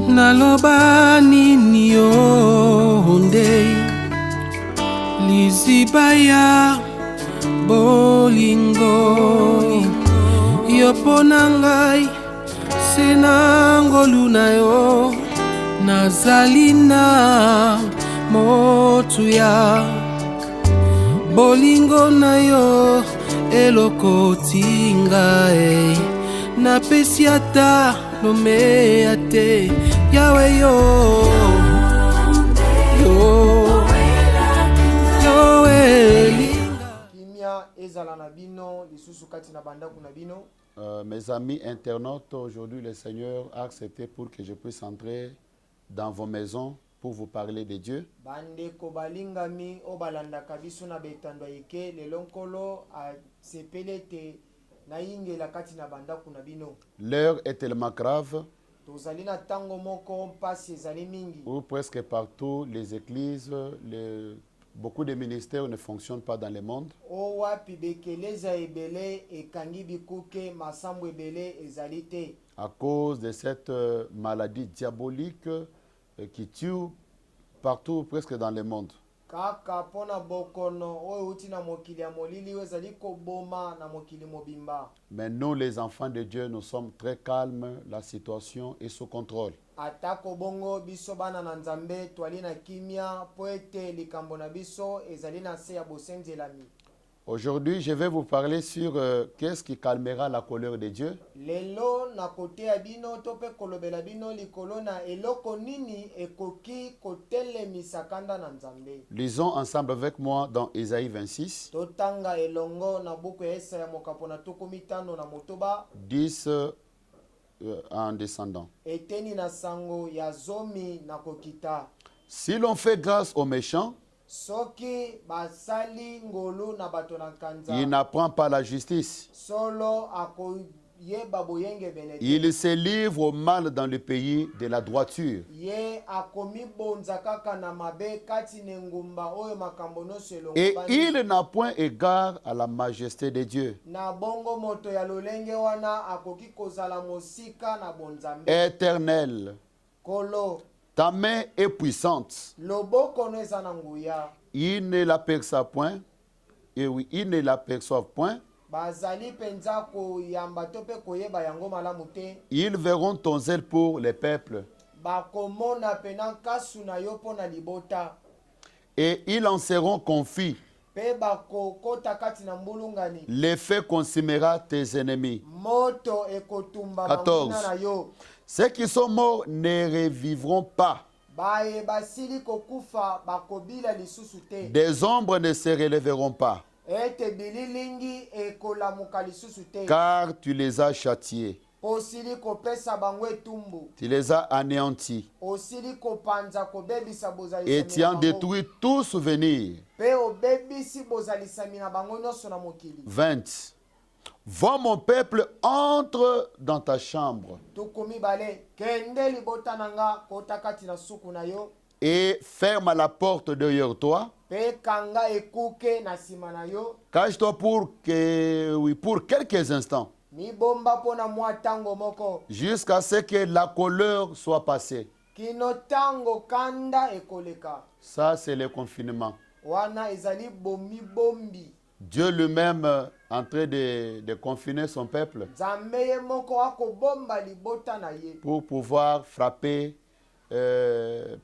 Naloba nini yo ndei lizibaya bolingo yopona ngai senangolu na yo nazali na motu ya bolingo na yo eloko tinga napesi ata lomea te yawe yo kimia ezala na bino lisusu kati na bandaku na bino. Mes amis internautes, aujourd'hui le Seigneur a accepté pour que je puisse entrer dans vos maisons pour vous parler de Dieu. Bandeko balingami obalandaka biso na betando eke lelonkolo a sepelete na ingela kati na bandaku na bino. L'heure est tellement grave tozali na tango moko mpasi ezali mingi où presque partout les églises, beaucoup de ministères ne fonctionnent pas dans le monde. owapi bekeleza ebele ekangi bikuke masambo ebele ezali te À cause de cette maladie diabolique qui tue partout presque dans le monde. kaka pona bokono oyo uti na mokili ya molili ezali koboma na mokili mobimba. Mais nous les enfants de Dieu, nous sommes très calmes, la situation est sous contrôle. atako bongo biso bana na nzambe twali na kimia po ete likambo na biso ezali na se ya bosenzelami. Aujourd'hui, je vais vous parler sur qu'est-ce qui calmera la colère de Dieu. lelo na kote ya bino to pe kolobela bino likolo na eloko nini ekoki kotelemisa kanda na nzambe. Lisons ensemble avec moi dans Ésaïe 26, totanga elongo na buku ya Esaya mokapo na tuku mitano na motoba 10 en descendant. eteni na sango ya zomi na kokita. Si l'on fait grâce aux méchants, soki basali ngolu na bato na kanza il n'apprend pas la justice. solo akoyeba boyenge benete Il se livre au mal dans le pays de la droiture. ye akomibonza kaka na mabe kati na ngumba oyo makambo nyonso Et elongobani. il n'a point égard à la majesté de Dieu. na bongo moto ya lolenge wana akoki kozala mosika na bonzambe. Éternel, kolo ta main est puissante. loboko no eza na nguya Ils ne l'aperçoivent point. Et oui, ils ne l'aperçoivent point. bazali penza koyamba to pe koyeba yango malamu te. Ils verront ton zèle pour les peuples. bakomona pena nkasu na yo mpo na libota Et ils en seront confits. pe bakokota kati na mbulungani. Le feu consumera tes ennemis. moto ekotumba 14. banguna na yo. Ceux qui sont morts ne revivront pas. baye basili kokufa bakobila lisusu te. Des ombres ne se relèveront pas. ete bililingi ekolamuka lisusu te. Car tu les as châtiés. osili kopesa bango etumbu. Tu les as anéantis. osili kopanza kobebisa Et bozalisami tu na as bango. détruit tout souvenir. pe obebisi bozalisami na bango nyonso na mokili. 20. Va mon peuple, entre dans ta chambre tuku mibale kende libota na nga kota kati na suku na yo. et ferme la porte derrière toi. pe kanga ekuke na nsima na yo. Cache-toi pour quelques instants, mibomba mpo na mwa ntango moko jusqu'à ce que la colère soit passée. kino ntango kanda ekoleka. Ça, c'est le confinement. wana ezali bomibombi. Dieu lui-même en train de confiner son peuple nzambe ye moko akobomba libota na ye pour pouvoir frapper,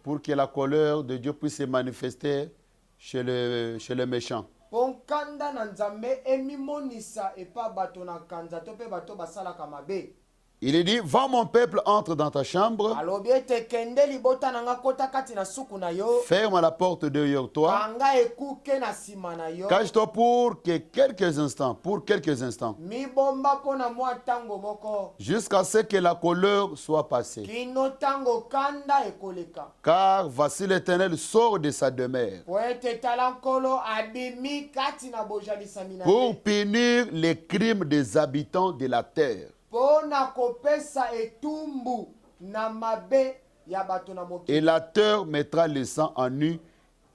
pour que la colère de Dieu puisse se manifester chez le méchant. mpo nkanda na nzambe emimonisa epa bato na kanza to mpe bato basalaka mabe. Il dit, va mon peuple, entre dans ta chambre, alobi ete kende libota na nga kota kati na suku na yo. ferme la porte derrière toi, kanga ekuke na nsima na yo. cache-toi pour quelques instants, mibomba mpo na mwa ntango moko jusqu'à ce que la colère soit passée. kino ntango kanda ekoleka. Car voici l'Éternel sort de sa demeure po ete tala nkolo abimi kati na bozalisami na pour ye punir les crimes des habitants de la terre. mpo na kopesa etumbu na mabe ya bato na Et mokili. la terre mettra le sang en nu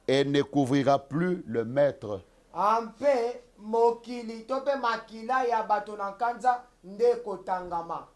et ne couvrira plus le maître. ampe mokili to mpe makila ya bato na nkanza nde kotangama.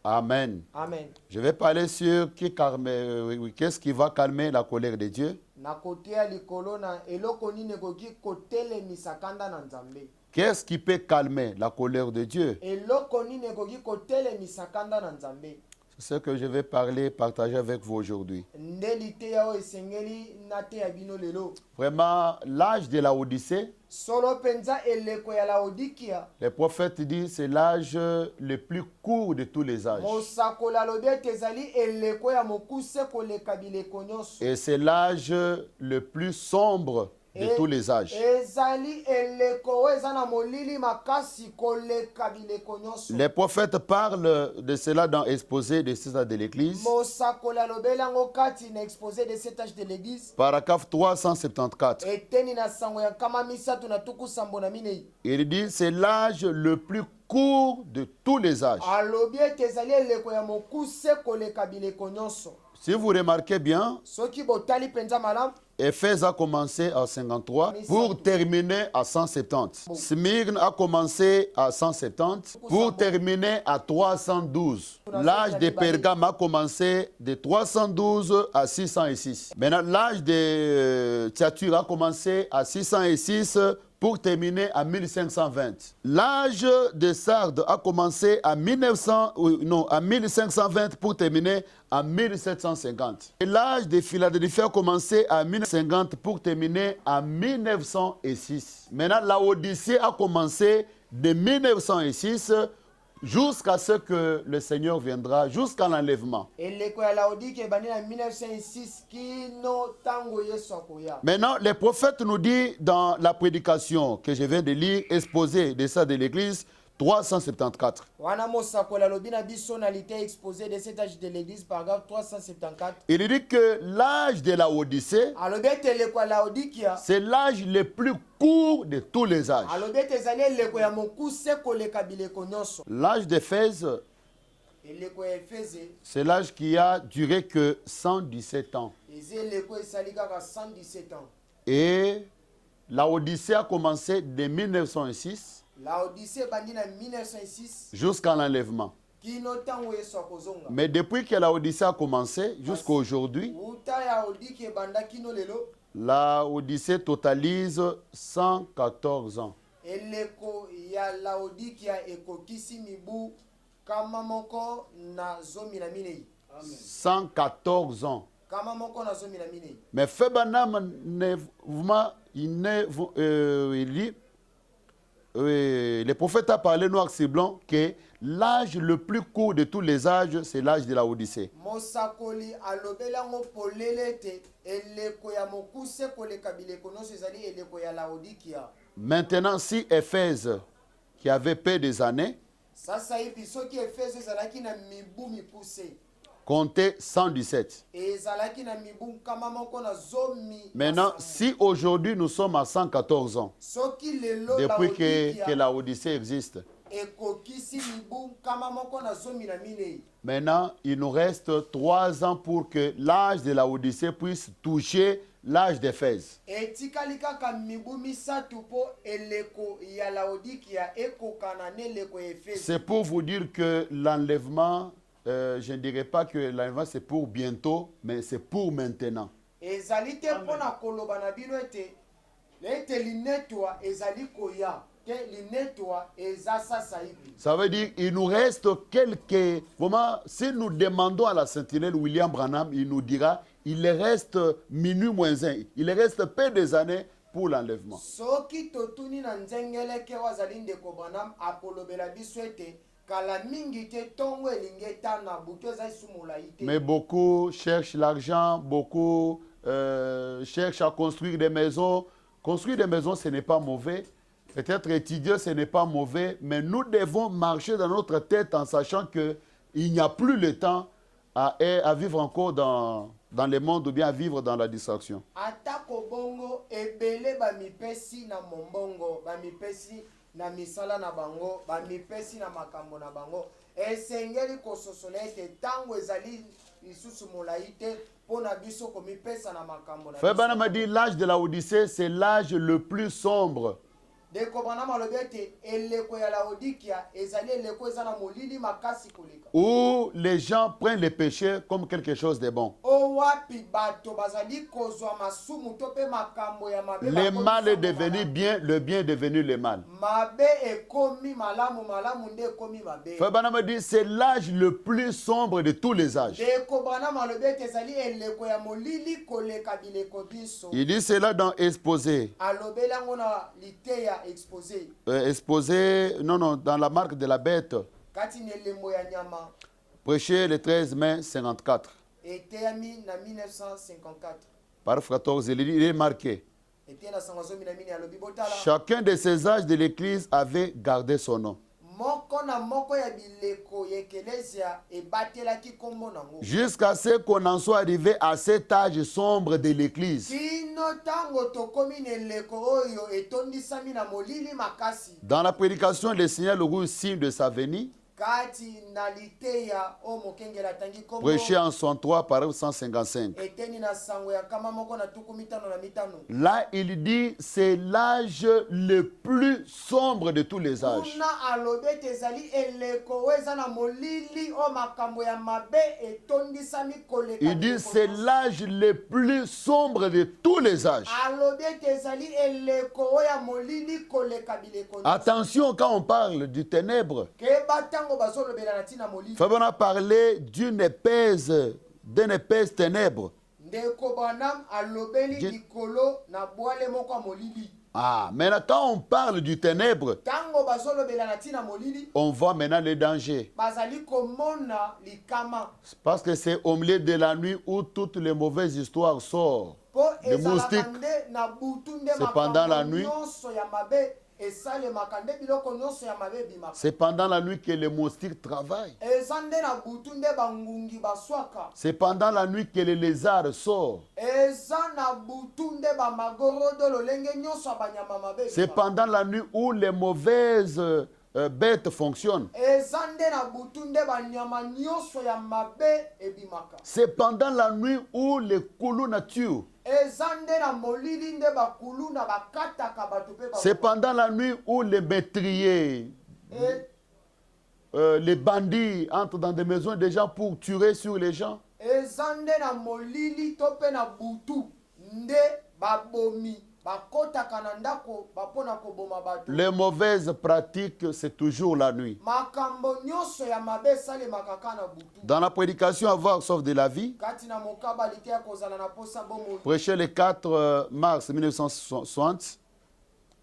Amen. Amen. Je vais parler sur qu'est-ce qui va calmer la colère de Dieu. Na kotea likolo na eloko nini ekoki kotelemisa kanda na Nzambe. Qu'est-ce qui peut calmer la colère de Dieu? Eloko nini ekoki kotelemisa kanda na Nzambe. C'est ce que je vais partager avec vous aujourd'hui. Ndeli te yao esengeli na te ya bino lelo. Vraiment, l'âge de la Odyssée, Solo penza eleko ya Laodikia. les prophètes disent c'est l'âge le plus court de tous les âges. Mosakola lobi ete ezali eleko ya mokuse koleka bileko nyonso. Et c'est l'âge le plus sombre de tous les âges. Ezali eleko oyo eza na molili makasi koleka bileko nyonso. Les prophètes parlent de cela dans Exposé des 6 âges de l'Église, Mosakola lobeli yango kati na exposé de 7 âges de l'église. paragraphe 374. Eteni na sango ya nkama misatu na tuku sambo na minei. Il dit c'est l'âge le plus court de tous les âges. Alobi ete ezali eleko ya mokuse koleka bileko nyonso. Si vous remarquez bien, Soki botali penza malamu, Éphèse a commencé à 53 pour terminer à 170. Smyrne a commencé à 170 pour terminer à 312. L'âge de Pergame a commencé de 312 à 606. Maintenant, l'âge de Thyatire a commencé à 606 pour terminer à 1520. L'âge de Sardes a commencé à 1520 pour terminer à 1750. Et l'âge de Philadelphie a commencé à 1950 pour terminer à 1906. Maintenant, la Odyssée a commencé de 1906 jusqu'à ce que le Seigneur viendra, jusqu'à l'enlèvement. eleko ya Laodikia ebandi na 1906 kino tango Yesu akoya. Maintenant, les prophètes nous disent dans la prédication que je viens de lire, exposé de ça de l'Église, 374. Wana mosakola lobi na biso na lite exposé de 7 âges de l'église paragraphe 374. Il dit que l'âge de la Odyssée, Alobi ete eleko ya Laodikia. c'est l'âge le plus court de tous les âges. Alobi ete ezali eleko ya mokuse koleka bileko nyonso. L'âge d'Éphèse, Eleko ya Efeze c'est l'âge qui a duré que 117 ans. eza eleko esali kaka 117 ans. Et la Odyssée a commencé de 1906 La Odyssée ebandi na 1906 jusqu'à l'enlèvement. kino tango Yesu akozonga. Mais depuis que la Odyssée a commencé jusqu'à aujourd'hui, Uta ya Laodikia ebanda kino lelo. la Odyssée totalise 114 ans. Eleko ya Laodikia ekokisi mibu kama moko na zomi na minei. 114 ans. Kama moko na zomi na minei. Mais Febanam il dit, le prophète a parlé noir c'est blanc que l'âge le plus court de tous les âges, c'est l'âge de la Odyssée. Mosakoli alobelango polele te eleko ya mokuse koleka bileko nyonso ezali eleko ya Laodikia. Maintenant, si Éphèse, qui avait peu des années, Sasa hivi soki Efeso ezalaki na mibu mikuse comptait 117. ezalaki na mibu kama moko na zomi. Maintenant, si aujourd'hui nous sommes à 114 ans, Soki lelo depuis Laodikia que la Odyssée existe, ekokisi mibu kama moko na zomi na minei. maintenant, il nous reste 3 ans pour que l'âge de la Odyssée puisse toucher l'âge d'Éphèse. Etikali kaka mibu misatu po eleko ya Laodikia ekokana na eleko ya Efeso. C'est pour vous dire que l'enlèvement, je ne dirais pas que l'enlèvement c'est pour bientôt, mais c'est pour maintenant. Ezali te mpona koloba na bino ete linetwa ezali koya te linetwa eza sasa hivi. Ça veut dire qu'il nous reste quelques... Vraiment, si nous demandons à la sentinelle William Branham, il nous dira il reste minuit moins 1. Il reste peu des années pour l'enlèvement. Soki totuni na nzengeleke wazali ndeko Branham akolobela biso ete kala mingi te tongo elingi etana butu eza isumula ite. Mais beaucoup cherchent l'argent, beaucoup cherchent à construire des maisons. Construire des maisons, ce n'est pas mauvais. Peut-être étudier, ce n'est pas mauvais. Mais nous devons marcher dans notre tête en sachant qu'il n'y a plus le temps à vivre encore dans le monde ou bien à vivre dans la distraction. Atako bongo ebele ba mipesi na mombongo, ba mipesi na misala na bango, ba mipesi na makambo na bango. Esengeli kososola ete tango ezali lisusu molai te mpo na biso komipesa na makambo na Frère biso. Branham a dit l'âge de la Odyssée, c'est l'âge le plus sombre. Ndeko Branham alobi ete eleko ya Laodikia ezali eleko eza na molili makasi koleka. Où les gens prennent les péchés comme quelque chose de bon. Owapi bato bazali kozwa masumu to pe makambo ya mabe. Le mal est devenu bien, le bien est devenu le mal. Mabe ekomi malamu, malamu nde ekomi mabe. Frère Branham a dit c'est l'âge le plus sombre de tous les âges. Ndeko Branham alobi ete ezali eleko ya molili koleka bileko biso. Il dit cela dans Exposé. Alobeli yango na liteya exposé. Exposé, non, dans la marque de la bête. Kati nelembo ya nyama. Prêché le 13 mai 54. Eteyami na 1954. Par 14, il est marqué. Ete na sangazomi na mini alobi botala. Chacun de ces âges de l'Église avait gardé son nom. Moko na moko ya bileko ya ekelesia ebatelaki kombo nango. Jusqu'à ce qu'on en soit arrivé à cet âge sombre de l'Église. Kino tango tokomi neleko oyo etondisami na molili makasi. Dans la prédication, le Seigneur le roule signe de sa venue. Kati na liteya o mokengela tangi kombo. Prêché en 63 par 155. Eteni na sango ya kama moko na tuku mitano na mitano. Là, il dit c'est l'âge le plus sombre de tous les âges. Kuna alobe tezali eleko weza na molili o makambo ya mabe etondisami koleka. Il dit c'est l'âge le plus sombre de tous les âges. Alobe tezali eleko ya molili koleka bileko. Attention quand on parle du ténèbre. Ke batango bazolobela na tina molili. Fabien a parlé d'une épaisse ténèbre. Ndeko Branham alobeli likolo na boale moko ya molili. Ah, maintenant quand on parle du ténèbre, Tango bazolobela na tina molili. on voit maintenant les dangers. Bazali komona likama. Parce que c'est au milieu de la nuit où toutes les mauvaises histoires sortent. Po Les ezalaka moustiques. nde na butu nde C'est pendant la makambo nuit. nyonso ya mabe esalemaka nde biloko nyonso ya mabe ebimaka. C'est pendant la nuit que les moustiques travaillent. Eza nde na butu nde bangungi baswaka. C'est pendant la nuit que les lézards sortent. Eza na butu nde bamagorodo lolenge nyonso ya banyama mabe C'est ebimaka. pendant la nuit où les mauvaises bêtes fonctionnent. Eza nde na butu nde banyama nyonso ya mabe ebimaka. C'est pendant la nuit où les koulous tuent. Eza nde na molili nde bakulu na bakataka bato pe C'est pendant la nuit où les meurtriers, les bandits entrent dans des maisons des gens pour tuer sur les gens. Eza nde na molili to pe na butu nde babomi bakotaka na ndako bapona koboma bato. Les mauvaises pratiques, c'est toujours la nuit. Makambo nyonso ya mabe esalemaka kaka na butu. Dans la prédication Avoir sauf de la vie, Kati na mokaba liteya kozala na posa bomoi. prêché le 4 mars 1960,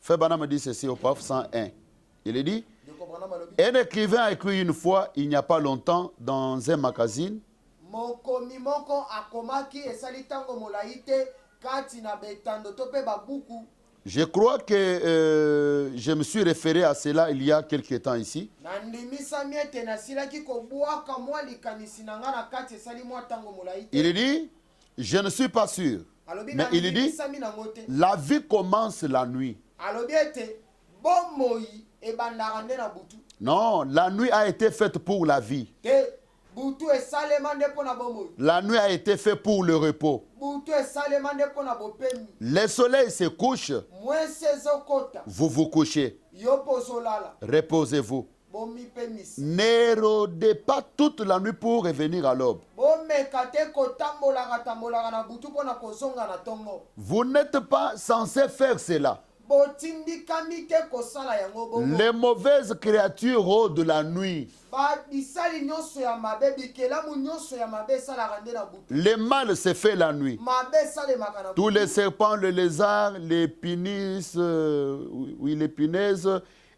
Frère Branham dit ceci au PAF 101. Il dit, Ndeko Branham alobi. un écrivain a écrit une fois, il n'y a pas longtemps, dans un magazine, Mokomi moko akomaki esali tango molai te kati na betando to pe babuku. je crois que je me suis référé à cela il y a quelques temps ici. Na ndimisami ete nasilaki kobwaka mwa likanisi na nga na kati esali mwa tango molai te. Il dit, je ne suis pas sûr, Alobi mais na il dit, ndimisami nango te. la vie commence la nuit. Alobi ete bomoi ebandaka nde na butu. Non, la nuit a été faite pour la vie. Te butu esalema nde mpo na bomoi. La nuit a été faite pour le repos. Butu esalema nde mpo na bopemi. Le soleil se couche, Mwesi ezokota vous vous couchez, yo mpo ozolala reposez-vous. bomipemisi. Ne rôdez pas toute la nuit pour revenir à l'aube. Bomeka te kotambolaka na butu mpo na kozonga na ntongo. Vous n'êtes pas censé faire cela. Botindikami te kosala yango bongo. Les mauvaises créatures rôdent la nuit. Bisali nyonso ya mabe bikelamu nyonso ya mabe esalaka nde na butu. Le mal se fait la nuit. Mabe esalemaka na Tous butu. les serpents, les lézards, les pinis, oui, les punaises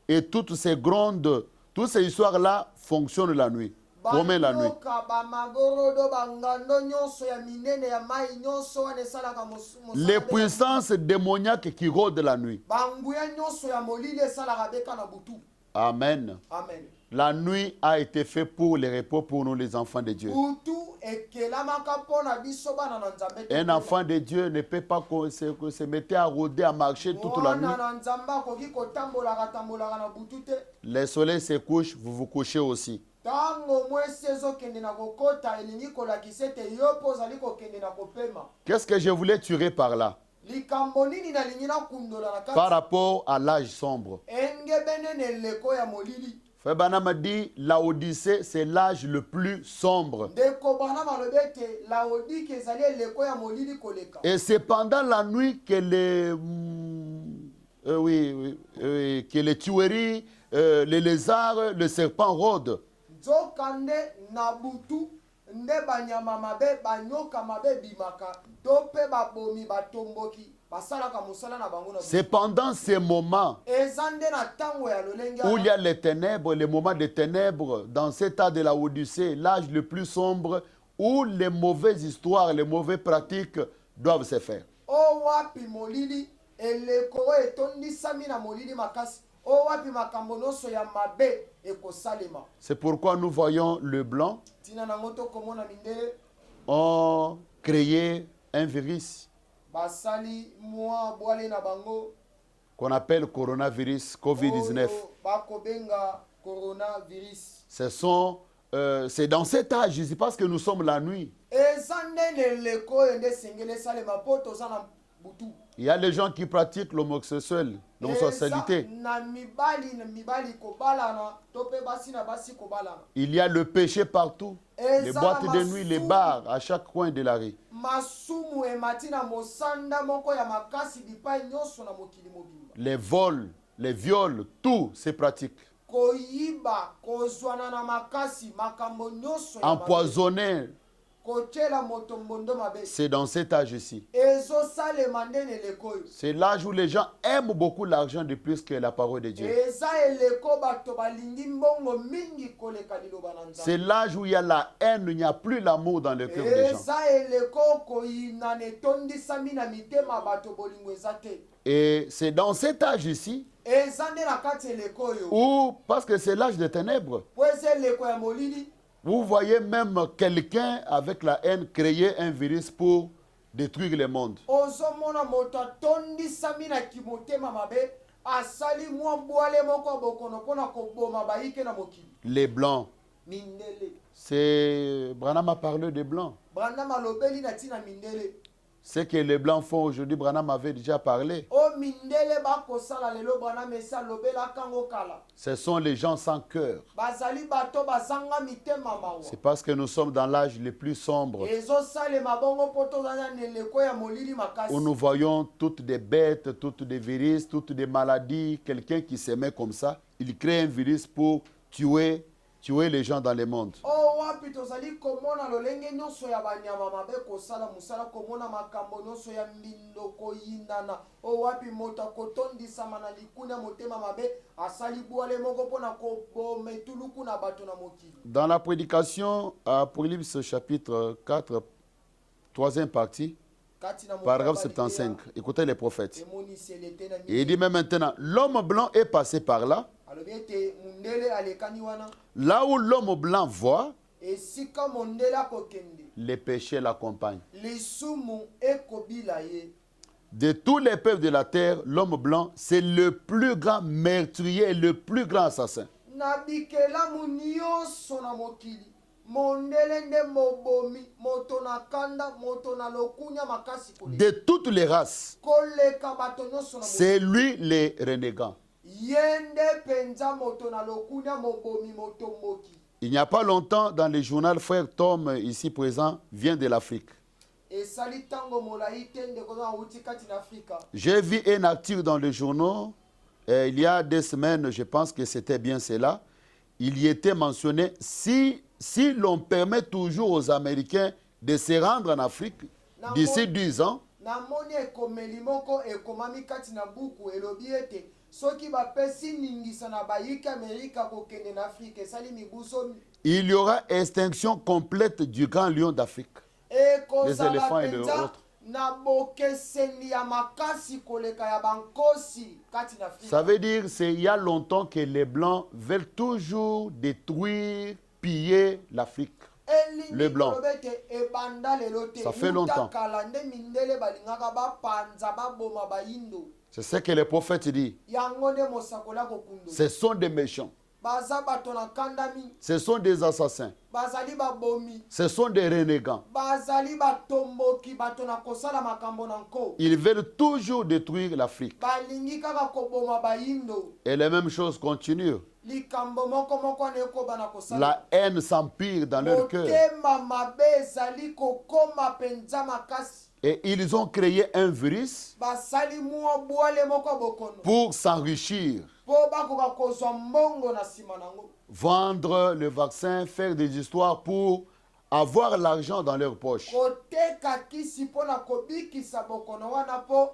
et toutes ces grondes, toutes ces histoires-là fonctionnent la nuit, promènent la nuit. Banyoka, bamagorodo, bangando nyonso ya minene ya mai nyonso wana esalaka Les puissances démoniaques qui rôdent la nuit. banguya nyonso ya molili esalaka beka na butu. Amen. Amen. La nuit a été faite pour le repos pour nous les enfants de Dieu. Butu ekelamaka mpona biso bana na nzambe te. Un enfant de Dieu ne peut pas se mettre à rôder, à marcher toute la nuit. Mwana na nzambe akoki kotambolaka na butu te. Le soleil se couche, vous vous couchez aussi. tango mwesi ezokende na kokota elingi kolakisa ete yo mpo ozali kokende na kopema. Qu'est-ce que je voulais tirer par là? Likambo nini nalingi nakundola na Par kati rapport à l'âge sombre. enge benene eleko ya molili. Frère Branham a dit, la Odyssée, c'est l'âge le plus sombre. Ndeko Branham alobi ete Laodike ezali eleko ya molili koleka. Et c'est pendant la nuit que que les tueries, les lézards, le serpent rôdent. Nzokande na butu nde banyama mabe banyoka mabe bimaka to pe babomi batomboki basalaka mosala na bango na butu. C'est pendant ces moments Ezande na tango ya lolenge où il y a les ténèbres, les moments de ténèbres, dans cet âge de la Odyssée, l'âge le plus sombre, où les mauvaises histoires, les mauvaises pratiques doivent se faire. o wapi molili eleko etondisami na molili makasi o wapi makambo nyonso ya mabe ekosalema. C'est pourquoi nous voyons le blanc Tina nango tokomona mindele ont créé un virus basali mwa bwale na bango qu'on appelle coronavirus COVID-19. oyo bakobenga coronavirus. C'est dans cet âge, ici, parce que nous sommes la nuit. Eza ndenge eleko oyo nde esengeli esalema mpo toza na butu. Il y a les gens qui pratiquent l'homosexualité. Eza na mibali kobalana to pe basi na basi kobalana. Il y a le péché partout. Les Eza boîtes na de nuit, les bars, à chaque coin de la rue. masumu emati na mosanda moko ya makasi bipai nyonso na mokili mobimba. Les vols, les viols, tout se pratique. Koyiba kozwana na makasi makambo nyonso ya mabe. Empoisonné, Kotiela moto mbondo mabe. c'est dans cet âge ici. Ezosalema ndenge eleko oyo. C'est l'âge où les gens aiment beaucoup l'argent de plus que la parole de Dieu. Eza eleko bato balingi mbongo mingi koleka liloba na C'est Nzambe. l'âge où il y a la haine, il n'y a plus l'amour dans le cœur des gens. Eza eleko koyina netondisami na mitema bato bolingo eza te. Et c'est dans cet âge ici Eza nde na kati eleko oyo. où, parce que c'est l'âge des ténèbres, Po eza eleko ya molili. vous voyez même quelqu'un avec la haine créer un virus pour détruire le monde. Ozomona moto atondisami na kimotema mabe asali mwa bwale moko bokono pona koboma baike na mokili. Les blancs. Mindele. C'est Branham a parlé des blancs. Branham alobeli na tina mindele. Ce que les blancs font aujourd'hui, Branham avait déjà parlé. O mindele bakosala lelo Branham esa lobela kango kala. Ce sont les gens sans cœur. Bazali bato bazanga mitema mawa. C'est parce que nous sommes dans l'âge le plus sombre Ezosalema bongo poto zana neleko ya molili makasi. où nous voyons toutes des bêtes, toutes des virus, toutes des maladies. Quelqu'un qui se met comme ça, il crée un virus pour tuer les gens dans le monde. O wapi tozali komona lolenge nyonso ya banyama mabe kosala musala komona makambo nyonso ya mbindo koyindana. O wapi moto akotondisama na likuna motema mabe asali bwale moko pona koboma etuluku na bato na mokili. Dans la prédication à Apocalypse chapitre 4, troisième partie, Kati na paragraphe mokaba 75, écoutez les prophètes. emonisi elete na Et il dit même maintenant, l'homme blanc est passé par là. alobi ete mundele alekani wana Là où l'homme blanc voit, esika mondele akokende les péchés l'accompagnent. lisumu ekobila ye. De tous les peuples de la terre, l'homme blanc, c'est le plus grand meurtrier et le plus grand assassin. Na bikelamu nyonso na mokili mondele nde mobomi moto na kanda moto na lokunya makasi koleka. De toutes les races, Koleka bato nyonso na mokili c'est lui le renégat. ye nde penza moto na lokunya mobomi moto moki. Il n'y a pas longtemps, dans le journal, frère Tom, ici présent, vient de l'Afrique. Esali tango molai te ndeko na uti kati na Afrika. J'ai vu un article dans le journal, il y a 2 semaines, je pense que c'était bien cela. Il y était mentionné, si l'on permet toujours aux Américains de se rendre en Afrique d'ici 10 ans, Namoni ekomeli moko ekomami kati na buku elobi ete soki bapesi ningisa na bayiki Amerika kokende na Afrika esali mibuso il y aura extinction complète du grand lion d'Afrique. Les éléphants et les autres. na bokeseni ya makasi koleka ya bankosi kati na Afrika. Ça veut dire qu'il y a longtemps que les Blancs veulent toujours détruire, piller l'Afrique. Le blanc. Ça fait longtemps. C'est ce que les prophètes disent. Ce sont des méchants. baza bato na kandami, Ce sont des assassins. bazali babomi, Ce sont des renégats. bazali batomboki, bato na kosala makambo na nko. Ils veulent toujours détruire l'Afrique. Balingi kaka koboma bayindo. Et les mêmes choses continuent. Likambo moko moko na ekoba na kosala. La haine s'empire dans leur cœur. Motema mabe ezali kokoma penza makasi. Et ils ont créé un virus Basali mwa bwale moko bokono. pour s'enrichir, Po bakoka kozwa mbongo na sima nango. vendre le vaccin, faire des histoires pour avoir l'argent dans leur poche. Koteka kisi pona kobikisa bokono wana po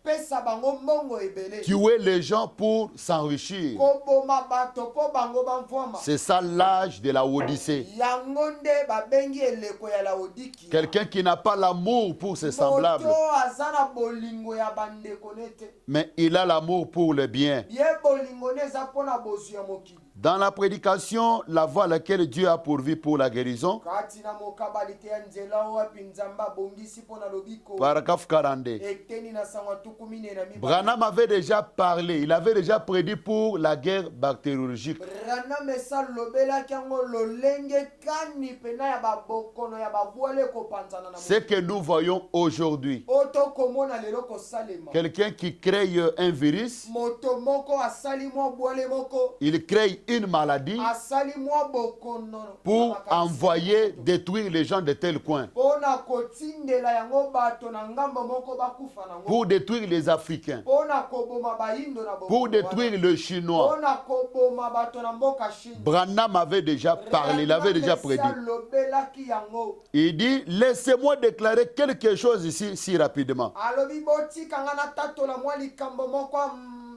pesa bango mbongo ebele. Tuer les gens pour s'enrichir. Koboma bato po bango bamvwama. C'est ça l'âge de la Odyssée. Yango nde babengi eleko ya laodiki. Quelqu'un qui n'a pas l'amour pour ses semblables, Moto aza na bolingo ya bandeko nete. mais il a l'amour pour le bien. Bien bolingo ne eza pona bozwi ya mokili. Dans la prédication, la voie à laquelle Dieu a pourvu pour la guérison, Kati na mokabali te ya nzela wapi nzamba bongisi pona lobiko. paragraphe 42. Eteni na sangwa tukumine na mibale. Branham avait déjà parlé, il avait déjà prédit pour la guerre bactériologique. Branham esa lobelaki yango lolenge kani pena ya babokono ya babwale kopanzana na Ce que nous voyons aujourd'hui, oto komona lelo kosalema. quelqu'un qui crée un virus, Moto moko asali mwa bwale moko. il crée une maladie Asali mwa bokono. pour envoyer détruire les gens de tel coin, Pona kotindela yango bato na ngambo moko bakufa nango. pour détruire les Africains, Pona koboma bayindo na bokono. pour détruire le Chinois. Pona koboma bato na mboka Chine. Branham avait déjà parlé, il avait déjà prédit. Lobelaki yango. Il dit, laissez-moi déclarer quelque chose ici si rapidement. Alobi boti kangana tatola mwa likambo moko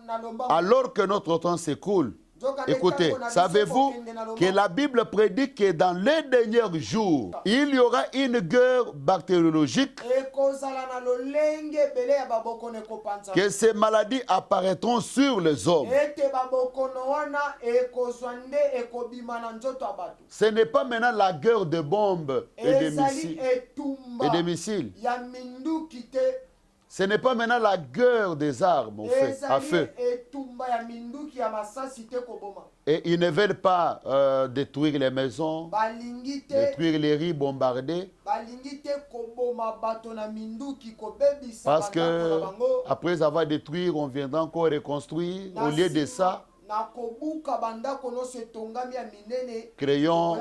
na lomba. Alors que notre temps s'écoule, écoutez, savez-vous que la Bible prédit que dans les derniers jours, il y aura une guerre bactériologique, Ekozala na lolenge bele ya babokono ekopanza. que ces maladies apparaîtront sur les hommes. Ete babokono wana ekozwa nde ekobima na nzoto ya bato. Ce n'est pas maintenant la guerre de bombes et de Ezali missiles. etumba Et des missiles. ya minduki te. Ce n'est pas maintenant la guerre des armes à feu. Ezali etumba ya minduki ya masasi te koboma. Et ils ne veulent pas détruire les maisons, Balingi te. détruire les rues bombardées, Balingi te koboma bato na minduki kobebisa parce bandako na que bango. après avoir détruit, on viendra encore reconstruire. Au lieu de ça, na kobuka bandako nyonso etongami ya minene. créons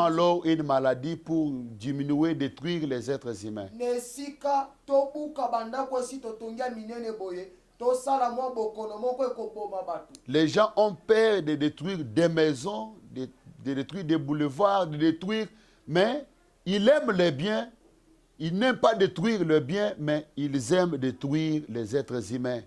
alors une maladie pour diminuer, détruire les êtres humains. Nesika tobuka bandako esi totongi ya minene boye. Tosala mwa bokono moko ekoboma bato. Les gens ont peur de détruire des maisons, de détruire des boulevards, de détruire, mais ils aiment les biens. Ils n'aiment pas détruire le bien, mais ils aiment détruire les êtres humains.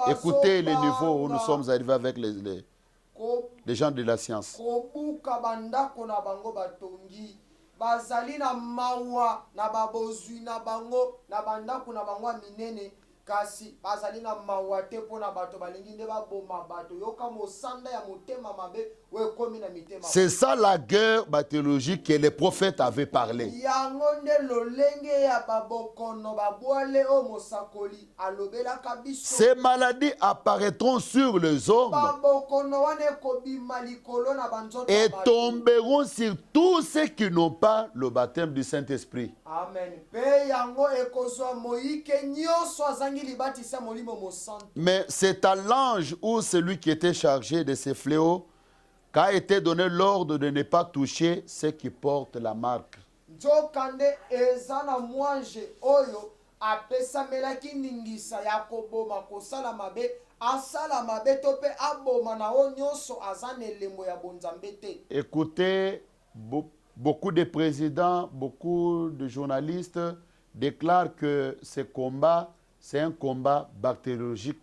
Écoutez le niveau où nous sommes arrivés avec les gens de la science. Kobuka bandako na bango batongi. Bazali na mawa na babozwi na bango na bandako na bango minene. Kasi bazali na mawate pona bato balingi nde baboma bato yoka mosanda ya motema mabe we komi na mitema. C'est ça la guerre bactériologique que les prophètes avaient parlé. Yango nde lolenge ya babokono babwale o mosakoli alobela kabiso. Ces maladies apparaîtront sur les hommes Babokono wane kobima likolo na banzoto et bato. tomberont sur tous ceux qui n'ont pas le baptême du Saint-Esprit. Amen. Pe yango ekozwa moike nyonso azangi libatisa molimo mosantu. Mais c'est à l'ange ou celui qui était chargé de ces fléaux qu'a été donné l'ordre de ne pas toucher ceux qui portent la marque. Nzokande eza na mwanje oyo apesamelaki ningisa ya koboma kosala mabe asala mabe to pe aboma na o nyonso aza na elembo ya bonzambe te. Écoutez, beaucoup de présidents, beaucoup de journalistes déclarent que ce combat, c'est un combat bactériologique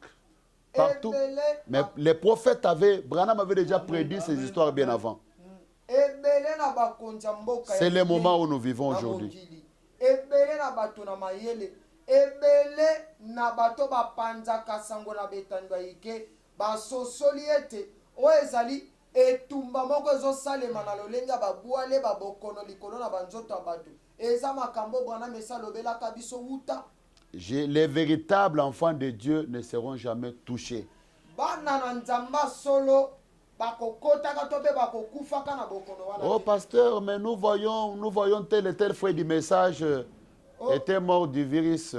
partout. Mais les prophètes Branham avait déjà prédit ces histoires bien avant. C'est le moment où nous vivons aujourd'hui. Ebele na bato na mayele, ebele na bato bapanzaka sango na betando ike, basosoli ete o ezali etumba moko ezosalema na lolenga babwale babokono likolo na banzoto ya bato. Eza makambo Branham esalobelaka biso wuta. Les véritables enfants de Dieu ne seront jamais touchés. Bana na nzamba solo bakokotaka to mpe bakokufaka na bokono wana Oh te. pasteur, mais nous voyons tel et tel frère du message était mort du virus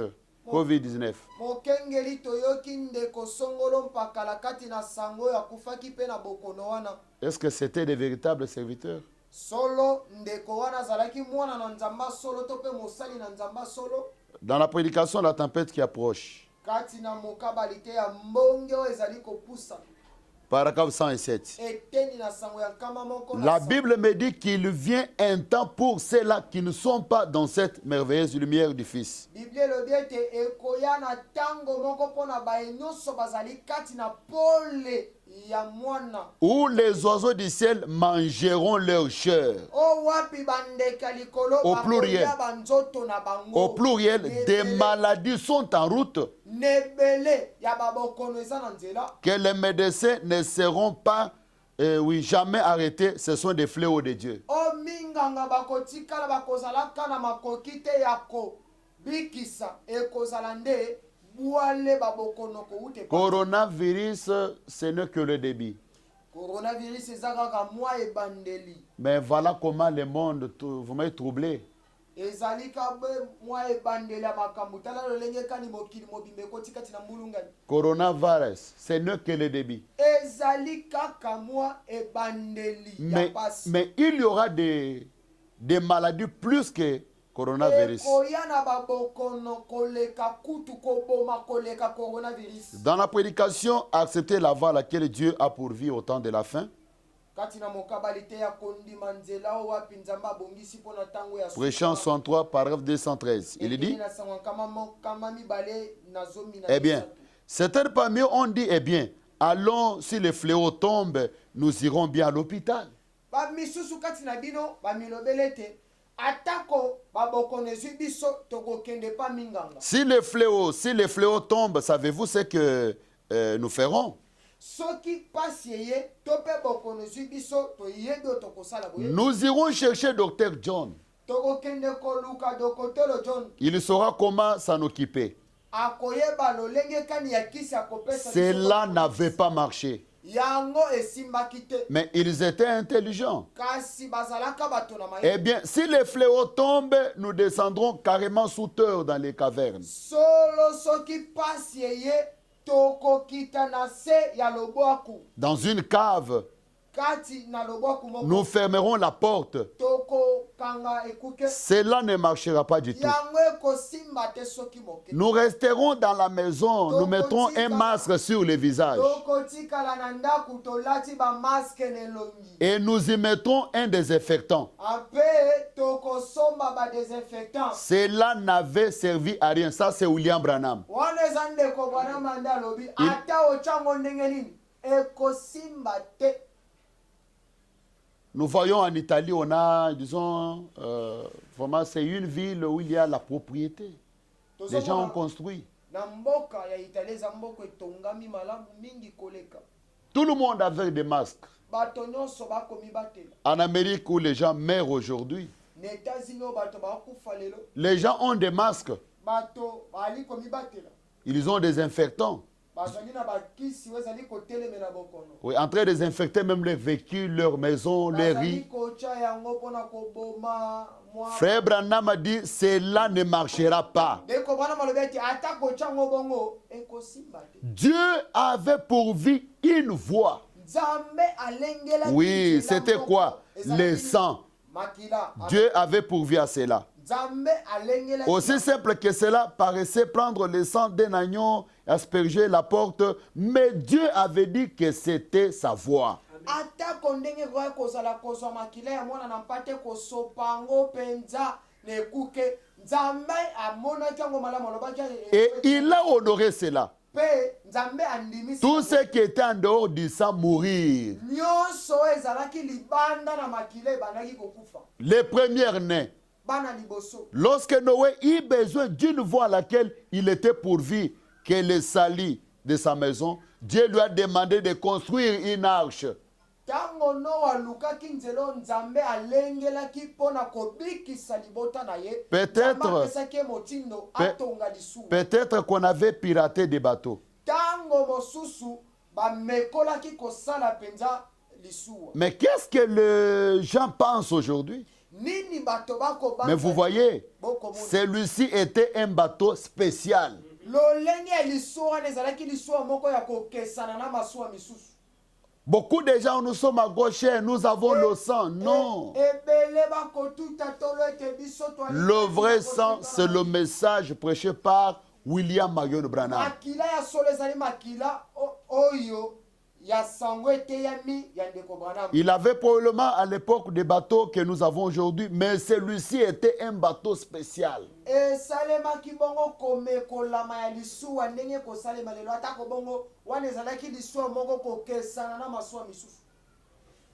Covid-19. mokengeli toyoki ndeko songolo mpakala kati na sango oyo akufaki mpe na bokono wana. Est-ce que c'était des véritables serviteurs? Solo ndeko wana azalaki mwana na nzamba solo to mpe mosali na nzamba solo. Dans la prédication de la tempête qui approche, Kati na mokabali te ya mbonge oyo ezali kopusa. paragraphe 107. Eteni na sango ya nkama moko na La sango. Bible me dit qu'il vient un temps pour ceux-là qui ne sont pas dans cette merveilleuse lumière du Fils. Biblie elobi ete ekoya na ntango moko mpo na baye nyonso bazali kati na pole ya mwana. Où les oiseaux du ciel mangeront leur chair. O wapi bandeka likolo Au pluriel. bakolia banzoto na bango. Au pluriel, des maladies sont en route nebele ya babokono eza na nzela. que les médecins ne seront pas, jamais arrêtés. Ce sont des fléaux de Dieu. O minganga bakotikala bakozalaka na makoki te ya kobikisa ekozala nde bwale babokono koute. Coronavirus, ce n'est que le début. Coronavirus eza kaka mwa ebandeli. Mais voilà comment le monde, vous m'avez troublé. Ezali kabe mwa ebandeli ya makambo tala lolenge kani mokili mobimba ekoti kati na mbulungani. Coronavirus, ce n'est que le début. Ezali kaka mwa ebandeli ya pasi. Mais il y aura des maladies plus que coronavirus. Ekoya na babokono koleka kutu koboma koleka coronavirus. Dans la prédication, acceptez la voie à laquelle Dieu a pourvu au temps de la fin. Kati na mokabali te ya kondima nzela o wapi nzamba abongisi mpo na ntango ya Prêchant 103, paragraphe 213. Il dit, na sango kama mibale na zomi na eh bien, misato. certains parmi eux ont dit, eh bien, allons, si les fléaux tombent, nous irons bien à l'hôpital. Bamisusu kati na bino bamilobele te atako babokono ezwi biso tokokende pa minganga. Si les fléaux tombent, savez-vous ce que nous ferons? Soki pasi eye to mpe bokono ezwi biso toyebi oyo tokosala boye. Nous irons chercher Dr John. Tokokende koluka dokotelo John. Il saura comment s'en occuper. Akoyeba lolenge kani ya kisi akopesa biso Cela bokono. n'avait pas marché. Yango esimbaki te. Mais ils étaient intelligents. Kasi bazalaka bato na Eh mayele. bien, si les fléaux tombent, nous descendrons carrément sous terre dans les cavernes. Solo soki pasi eye tokokita na se ya lobwaku. Dans une cave, Kati na lobwaku nous moko fermerons la porte. tokokanga ekuke. Cela ne marchera pas du tout. Yango ekosimba te soki moke. Nous resterons dans la maison. Nous mettrons un masque sur le visage. Tokotikala na ndaku tolati bamaske nelongi. Et nous y mettrons un désinfectant. Ape tokosomba badesinfectant. Cela n'avait servi à rien. Ça, c'est William Branham. Wana eza ndeko bwana manda alobi ata ochango ndenge nini ekosimba te. Nous voyons en Italie, on a, disons, vraiment, c'est une ville où il y a la propriété. Les gens ont construit. Na mboka ya Italie eza mboka etongami malamu mingi koleka. Tout le monde avait des masques. Bato nyonso bakomi batela. En Amérique, où les gens meurent aujourd'hui, Na États-Unis oyo bato bakufa lelo. les gens ont des masques. Bato bali komi batela. Ils ont des infectants. Bazali na bakisi oyo ezali kotelemela bokono. Oui, en train de désinfecter même leurs véhicules, leurs maisons, leurs Bazali riz. kotia yango mpona koboma mwa. Frère Branham a dit, cela ne marchera pas. Ndeko bwana malobi ete ata kotia yango bongo ekosimba te. Dieu avait pourvu une voie. Nzambe alengela. Oui, c'était quoi? Le sang. Makila. Dieu avait pourvu à cela. Nzambe alengela. Aussi simple que cela paraissait, prendre le sang d'un agneau, asperger la porte, mais Dieu avait dit que c'était sa voix. Atako ndenge koya kozala kozwa makila ya mwana na mpate kosopa ngo penza na ekuke. Nzambe amonaki yango malamu alobaki. Et il a honoré cela. Pe Nzambe andimisi. Tout ce qui était en dehors du sang mourir. Nyonso ezalaki libanda na makila ebandaki kokufa. Les premiers-nés. Bana liboso. Lorsque Noé eut besoin d'une voie à laquelle il était pourvu que le sali de sa maison, Dieu lui a demandé de construire une arche. Tango Noa alukaki nzelo Nzambe alengelaki mpona kobikisa libota na ye. Peut-être- Nzambe apesaki ye motindo atonga lisumu. Peut-être qu'on avait piraté des bateaux. Tango mosusu bamekolaki kosala penza lisuwa. Mais qu'est-ce que les gens pensent aujourd'hui? Nini bato bako Mais vous voyez, boko celui-ci était un bateau spécial. lolenge ya lisuwa nezalaki lisuwa moko ya kokesana na masuwa misusu. Beaucoup de gens, nous sommes à gauche, nous avons le sang. Non. Le vrai sang, c'est le message prêché par William Marion Branham. Makila ya solo ezali makila oyo ya sango eteyami ya ndeko Branham. Il avait probablement à l'époque des bateaux que nous avons aujourd'hui, mais celui-ci était un bateau spécial. Esalemaki bongo komekolama ya lisuwa ndenge kosalema lelo atako bongo wana ezalaki lisuwa moko kokesana na masuwa misusu.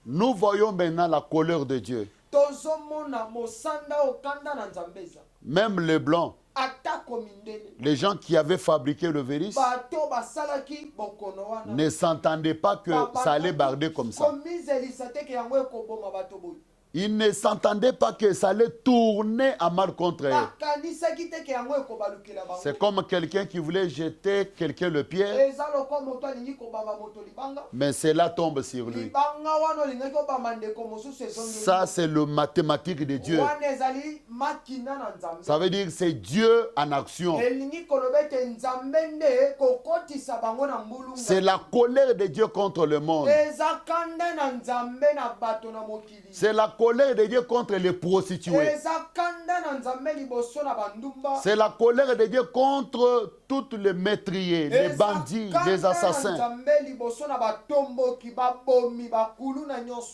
Nous voyons maintenant la colère de Dieu. Tozomona mosanda okanda na nzambeza. Même les blancs, Atako mindele. les gens qui avaient fabriqué le virus, Bato basalaki bokono wana. ne s'entendaient pas que ça allait barder comme ça. Komizelisa teke yango ekoboma bato boye. Ils ne s'entendaient pas que ça allait tourner à mal contre eux. Bakanisaki teke yango ekobalukela bango. C'est comme quelqu'un qui voulait jeter quelqu'un le pied, Eza loko moto alingi kobamba moto libanga. mais cela tombe sur lui. Libanga wana olingaki obamba ndeko mosusu ezongeli. Ça, c'est le mathématique de Dieu. Wana ezali makina na nzambe. Ça veut dire que c'est Dieu en action. Elingi koloba ete nzambe nde kokotisa bango na mbulunga. C'est la colère de Dieu contre le monde. Eza kanda na nzambe na bato na mokili. C'est la colère de Dieu contre les prostituées. Eza kanda na nzambe liboso na bandumba. C'est la colère de Dieu contre tous les meurtriers, les bandits, les assassins.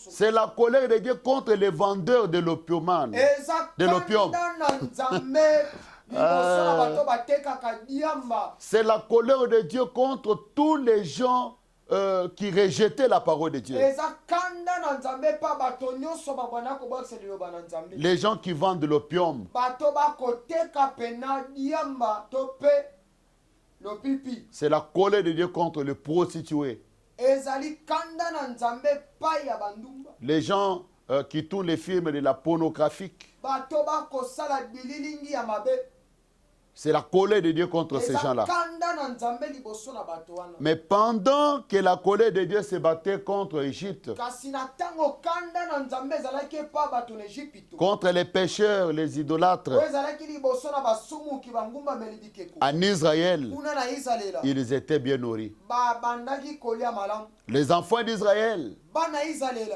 C'est la colère de Dieu contre les vendeurs de l'opium. De l'opium. C'est la colère de Dieu contre tous les gens qui rejetaient la parole de Dieu. Les gens qui vendent de l'opium. C'est la colère de Dieu contre les prostituées. Les gens qui tournent les films de la pornographique. C'est la colère de Dieu contre ces gens-là. Mais pendant que la colère de Dieu se battait contre l'Égypte, contre les pécheurs, les idolâtres, en Israël, ils étaient bien nourris. Les enfants d'Israël,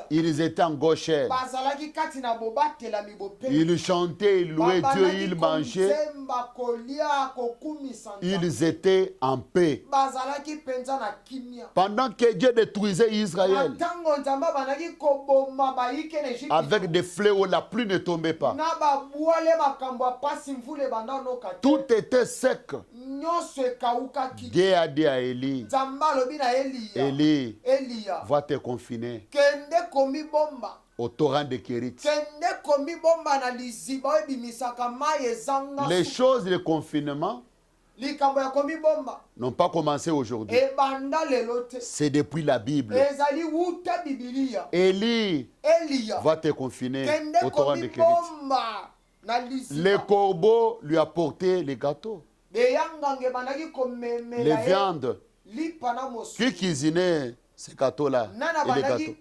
ils étaient en gauchère. Ils chantaient, ils louaient Dieu, ils mangeaient. Ils étaient en paix. Pendant que Dieu détruisait Israël, avec des fléaux, la pluie ne tombait pas. Tout était sec. Dieu a dit à Élie, Élie, va te confiner au torrent de Kérit. Les choses de confinement n'ont pas commencé aujourd'hui. C'est depuis la Bible. Élie va te confiner au torrent de Kérit. Les corbeaux lui apportaient les gâteaux, les viandes. Qui cuisinait ces gâteaux-là et les gâteaux?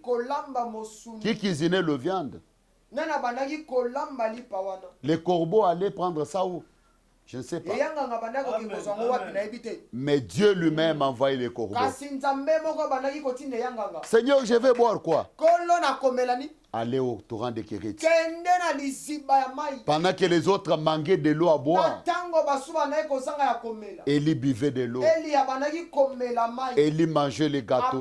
Qui cuisinait le viande? Les corbeaux allaient prendre ça où? Je ne sais pas. Mais Dieu lui-même a envoyé les corbeaux. Seigneur, je vais boire quoi? Allez au torrent de Kérit. Pendant que les autres manquaient de l'eau à boire, Élie buvait de l'eau. Élie mangeait les gâteaux.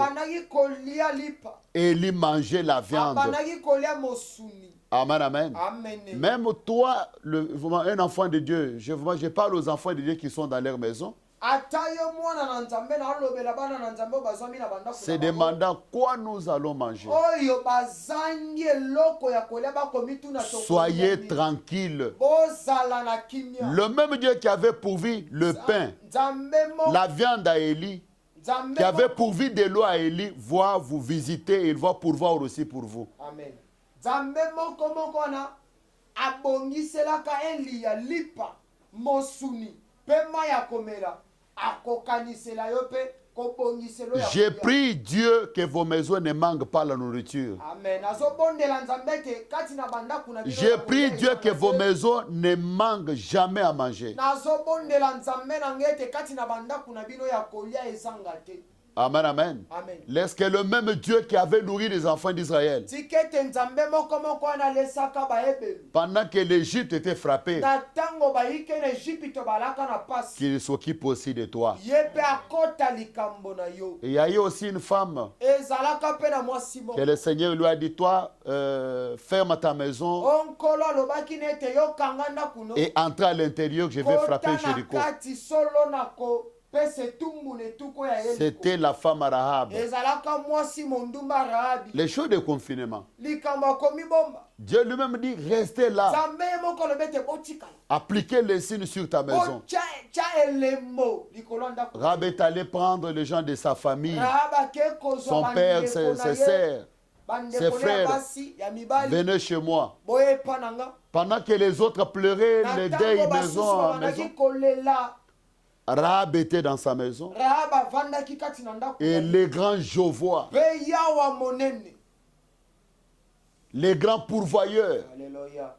Élie mangeait la viande. Amen, amen. Même toi, un enfant de Dieu, je parle aux enfants de Dieu qui sont dans leur maison. C'est demandant quoi nous allons manger. Soyez tranquille. Le même Dieu qui avait pourvu le pain, la viande à Élie, qui avait pourvu de l'eau à Élie, va vous visiter et il va pourvoir aussi pour vous. Amen. Nzambe moko moko wana abongiselaka Eliya lipa mosuni pe mai ya komela akokanisela yo pe kobongiselo ya J'ai kolia. prie Dieu que vos maisons ne manquent pas la nourriture. Amen. Azobondela nzambe ete kati na bandaku na bino J'ai ya prie kolia Dieu que ezala vos te. maisons ne manquent jamais à manger. Nazobondela nzambe na ngai ete kati na bandaku na bino ya kolia ezanga te. Amen, amen. Amen. Est-ce que le même Dieu qui avait nourri les enfants d'Israël Tikete nzambe moko moko wana lesaka baebelu. pendant que l'Égypte était frappée, Na tango bayike na Egypte balaka na pasi. qu'il s'occupe aussi de toi? Yepe akota likambo na yo. Et il y a eu aussi une femme Ezalaka pe na mwasi moko. que le Seigneur lui a dit, toi, ferme ta maison Onkolo alobaki nete yo kanga ndaku no. et entre à l'intérieur, je vais frapper Kota na Jéricho. kati solo nako pese tumbu ne tuko ya Yeriko. C'était la femme Rahab. Ezalaka mwasi mondumba Rahabi. Les jours de confinement, Likambo komi bomba. Dieu lui-même dit, restez là, Nzambe moko lobete botika. appliquez les signes sur ta maison. Ocha cha elembo likolo ndaku. Rahab est allé prendre les gens de sa famille, Rahaba ke kozwa son père, ses sœurs, ses frères. basi ya mibali. Venez chez moi. Boye pananga. Pendant que les autres pleuraient, les deuils Natango maison basusu en bandaki maison, kolela. Rahab était dans sa maison. Rahaba vandaki kati na ndaku. Et les grands Jovois, Pe yawa monene. les grands pourvoyeurs, Alléluia.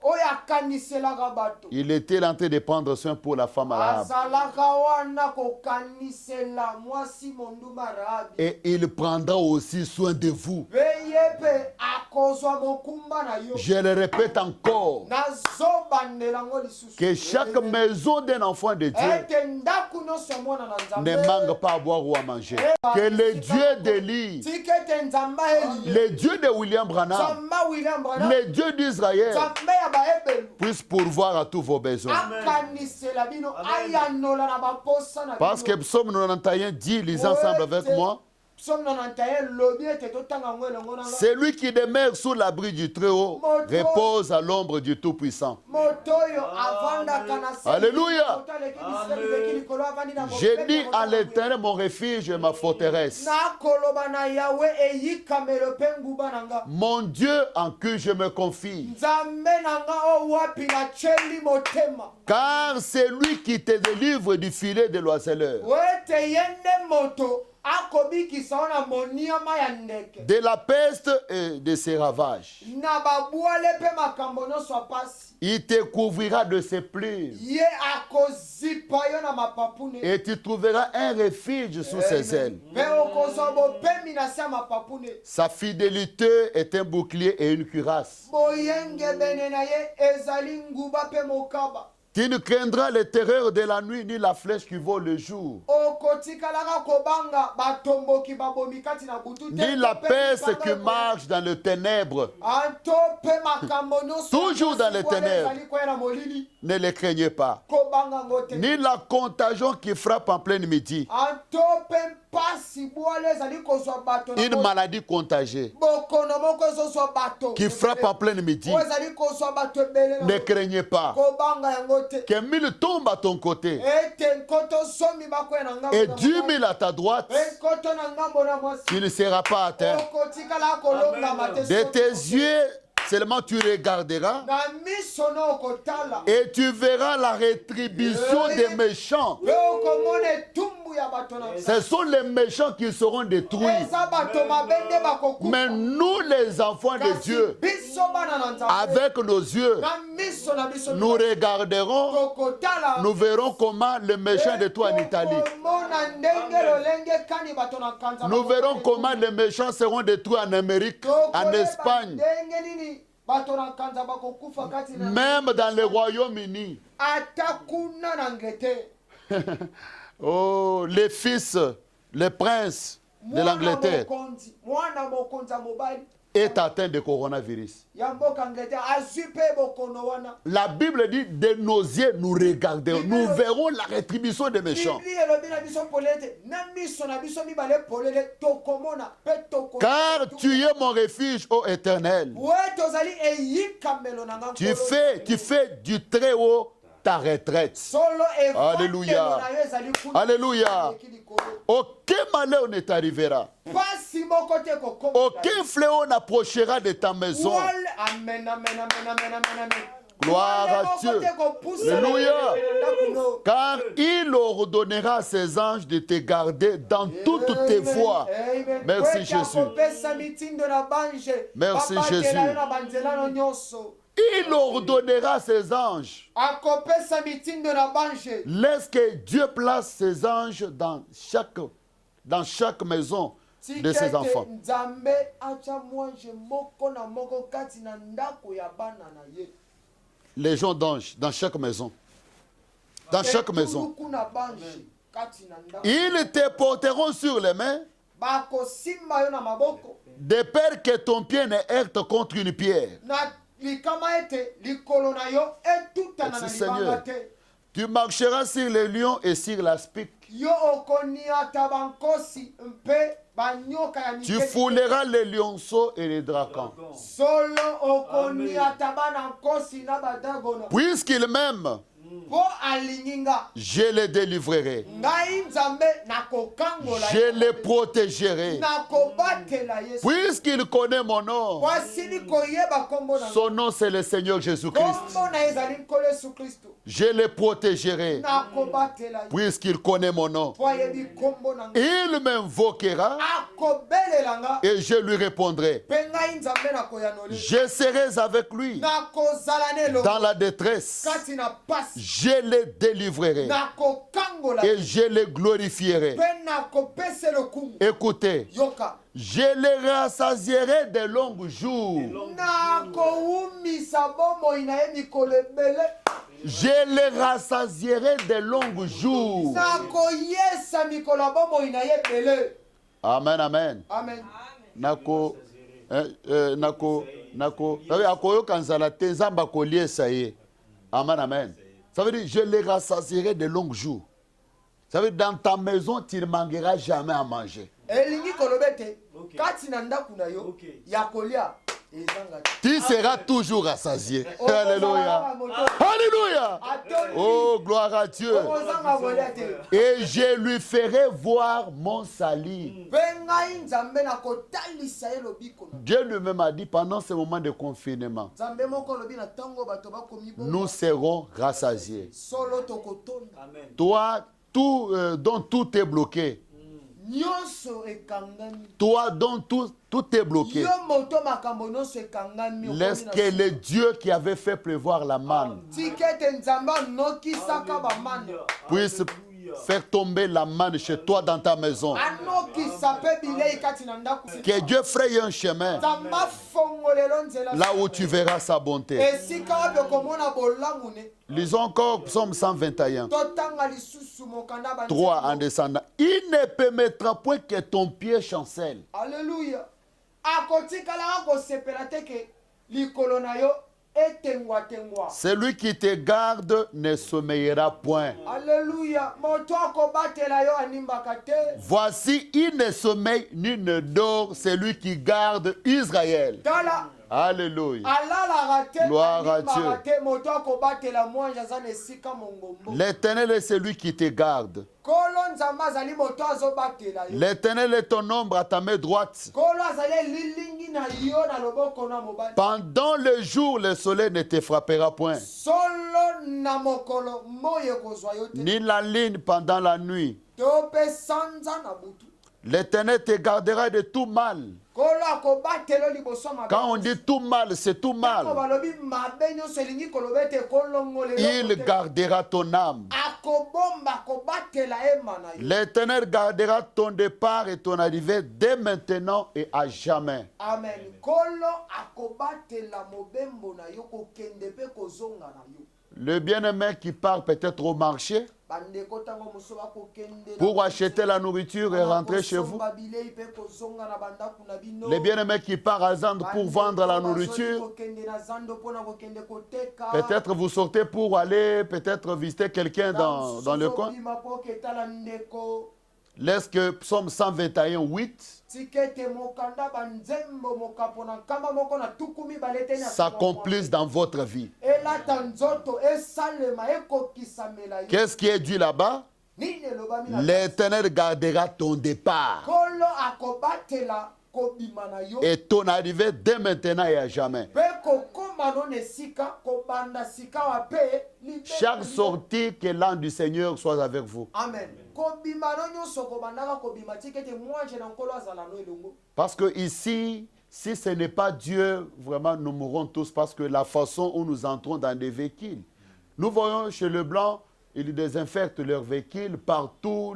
Oya kaniselaka bato. il était en train de prendre soin pour la femme Rahab. Azalaka wana kokanisela mwasi monduma Rahabi. Et il prendra aussi soin de vous. Beyepe akozwa mokumba na yo. Je le répète encore, Nazobandela ngo lisusu. que chaque maison d'un enfant de Dieu Ete ndaku nyonso ya mwana na Nzambe. ne manque pas à boire ou à manger. Que le Dieu d'Élie, Tikete nzamba eli. le Dieu de William Branham, Nzamba William Branham. le Dieu d'Israël Nzambe ya baebelu. puisse pourvoir à tous vos besoins. Akanisela bino ayanola na baposa na bino. Parce que Psaume 91 dit, lisez ensemble avec moi, Psaume 91 lobi ete totanga ngo elongo nanga. celui qui demeure sous l'abri du Très-Haut repose à l'ombre du Tout-Puissant. Motoyo avandaka na se. Alléluia. Je J'ai dit à l'Éternel mon refuge et ma forteresse, nakoloba na Yawe eyikamelo pe nguba nanga. mon Dieu en qui je me confie. Nzambe nanga o wapi na cheli motema. Car c'est lui qui te délivre du filet de l'oiseleur, Wete yende moto akobikisa ona moniama ya ndeke. de la peste et de ses ravages. Na babwale pe makambo nyonso apasi. Il te couvrira de ses plumes Ye akozipa yo na mapapune. et tu trouveras un refuge sous ses ailes. Pe okozwa bopemi na se ya mapapune. Sa fidélité est un bouclier et une cuirasse. Boyenge bene na ye ezali nguba pe mokaba. Tu ne craindras les terreurs de la nuit ni la flèche qui vole le jour, Okotikalaka kobanga batomboki babomi kati na butu te. ni la peste qui marche dans les ténèbres. Anto pe makambo nyonso. Toujours dans les ténèbres. Ezali koya na molili. Ne les craignez pas. Kobanga ngo te. Ni la contagion qui frappe en plein midi. Anto pe mpasi bwale ezali kozwa bato na Une maladie contagiée bokono moko ezozwa bato. qui frappe en plein midi. Oyo ezali kozwa bato ebele na Ne craignez pas. kobanga yango te. Que 1000 tombent à ton côté Ete nkoto somi bakoya na ngambo et na 10 000 à ta droite, nkoto na ngambo na mwasi. tu ne seras pas atteint. Okotikala kolongama te. De tes yeux, seulement tu regarderas Na miso no okotala. et tu verras la rétribution des méchants. Pe okomona etumbu ya bato na Ce sont les méchants qui seront détruits. eza bato mabende bakokufa. Mais nous, les enfants de Dieu, Biso bana na Nzambe. avec nos yeux, Na miso na biso nous regarderons, tokotala. nous verrons comment les méchants de toi en Italie. Tokomona ndenge lolenge kani bato na kanza Nous bakokufa. verrons comment les méchants seront détruits en Amérique, en Tokoyeba Espagne, ndenge nini bato na kanza bakokufa kati na même dans le Royaume-Uni. ata kuna na Angleterre. Oh, les fils, les princes de l'Angleterre Mwana mokonzi ya mobali est atteint de coronavirus. ya mboka Angleterre azwi pe bokono wana. La Bible dit, de nos yeux, nous regarderons, nous verrons la rétribution des méchants. Biblia elobi na biso polele na miso na biso mibale polele tokomona pe tokomona. Car tu es mon refuge, ô Éternel. We tozali eyikamelo na nga Tu fais du très haut ta retraite. solo Alléluia. na yo ezali kuna. Alléluia. Aucun malheur ne t'arrivera. Pasi moko te kokoma. Aucun fléau n'approchera de ta maison. Amen, amen, amen, amen, amen, amen. Gloire à Dieu. Alléluia. Car il ordonnera à ses anges de te garder dans toutes tes voies. Merci Jésus. Merci Jésus. Il ordonnera à ses anges. Laisse que Dieu place ses anges dans chaque maison de ses enfants. Les gens d'anges dans chaque maison. Dans chaque maison. Ils te porteront sur les mains, de peur que ton pied ne heurte contre une pierre. Merci Seigneur. Tu marcheras sur les lions et sur l'aspic. Tu fouleras les lionceaux et les dragons. Puisqu'il m'aime, je les délivrerai. Je les protégerai. Puisqu'il connaît mon nom, son nom c'est le Seigneur Jésus-Christ. Je les protégerai. Puisqu'il connaît mon nom, il m'invoquera et je lui répondrai. Je serai avec lui dans la détresse. Je les délivrerai et je les glorifierai. Écoutez, je les rassasierai de longs jours. Je les rassasierai de longs jours. Amen, amen. Nako, akoyo kanzala te nzamba kolie saye. Amen, amen. Ça veut dire, je les rassasierai de longs jours. Ça veut dire, dans ta maison, tu ne manqueras jamais à manger. Tu seras toujours rassasié. Alléluia. Alléluia. Oh, gloire à Dieu. Et je lui ferai voir mon salut. Dieu lui-même a dit pendant ce moment de confinement, nous serons rassasiés. Toi, dont tout est bloqué. Toi dont tout est bloqué. Laisse que le Dieu qui avait fait pleuvoir la manne puisse faire tomber la manne chez toi dans ta maison. Que Dieu fraye un chemin là où tu verras sa bonté. Lisons encore Psaume 121. 3 en descendant. Il ne permettra point que ton pied chancelle. Alléluia. Celui qui te garde ne sommeillera point. Alléluia. Voici, il ne sommeille ni ne dort celui qui garde Israël. Alléluia. Gloire à Dieu. L'Éternel est celui qui te garde. L'Éternel est ton ombre à ta main droite. Pendant le jour, le soleil ne te frappera point, ni la lune pendant la nuit. L'Éternel te gardera de tout mal. Quand on dit tout mal, c'est tout mal. Il gardera ton âme. L'Éternel gardera ton départ et ton arrivée dès maintenant et à jamais. Amen. Le bien-aimé qui part peut-être au marché pour acheter la nourriture et rentrer chez vous. Les bien-aimés qui partent à Zande pour vendre la nourriture. Peut-être vous sortez pour aller peut-être visiter quelqu'un dans le coin. Laisse que Psaume 121, 8 s'accomplisse dans votre vie. Qu'est-ce qui est dit là-bas? L'Éternel gardera ton départ kobima na yo et ton arrivée dès maintenant et à jamais. pe kokoma no na esika kobanda sika wa pe Chaque sortie que l'an du Seigneur soit avec vous. amen kobima no nyonso kobandaka kobima tika ete mwanje na nkolo azala no elongo Parce que ici, si ce n'est pas Dieu, vraiment nous mourrons tous parce que la façon où nous entrons dans des véhicules. Nous voyons chez le blanc, ils désinfectent leurs véhicules partout,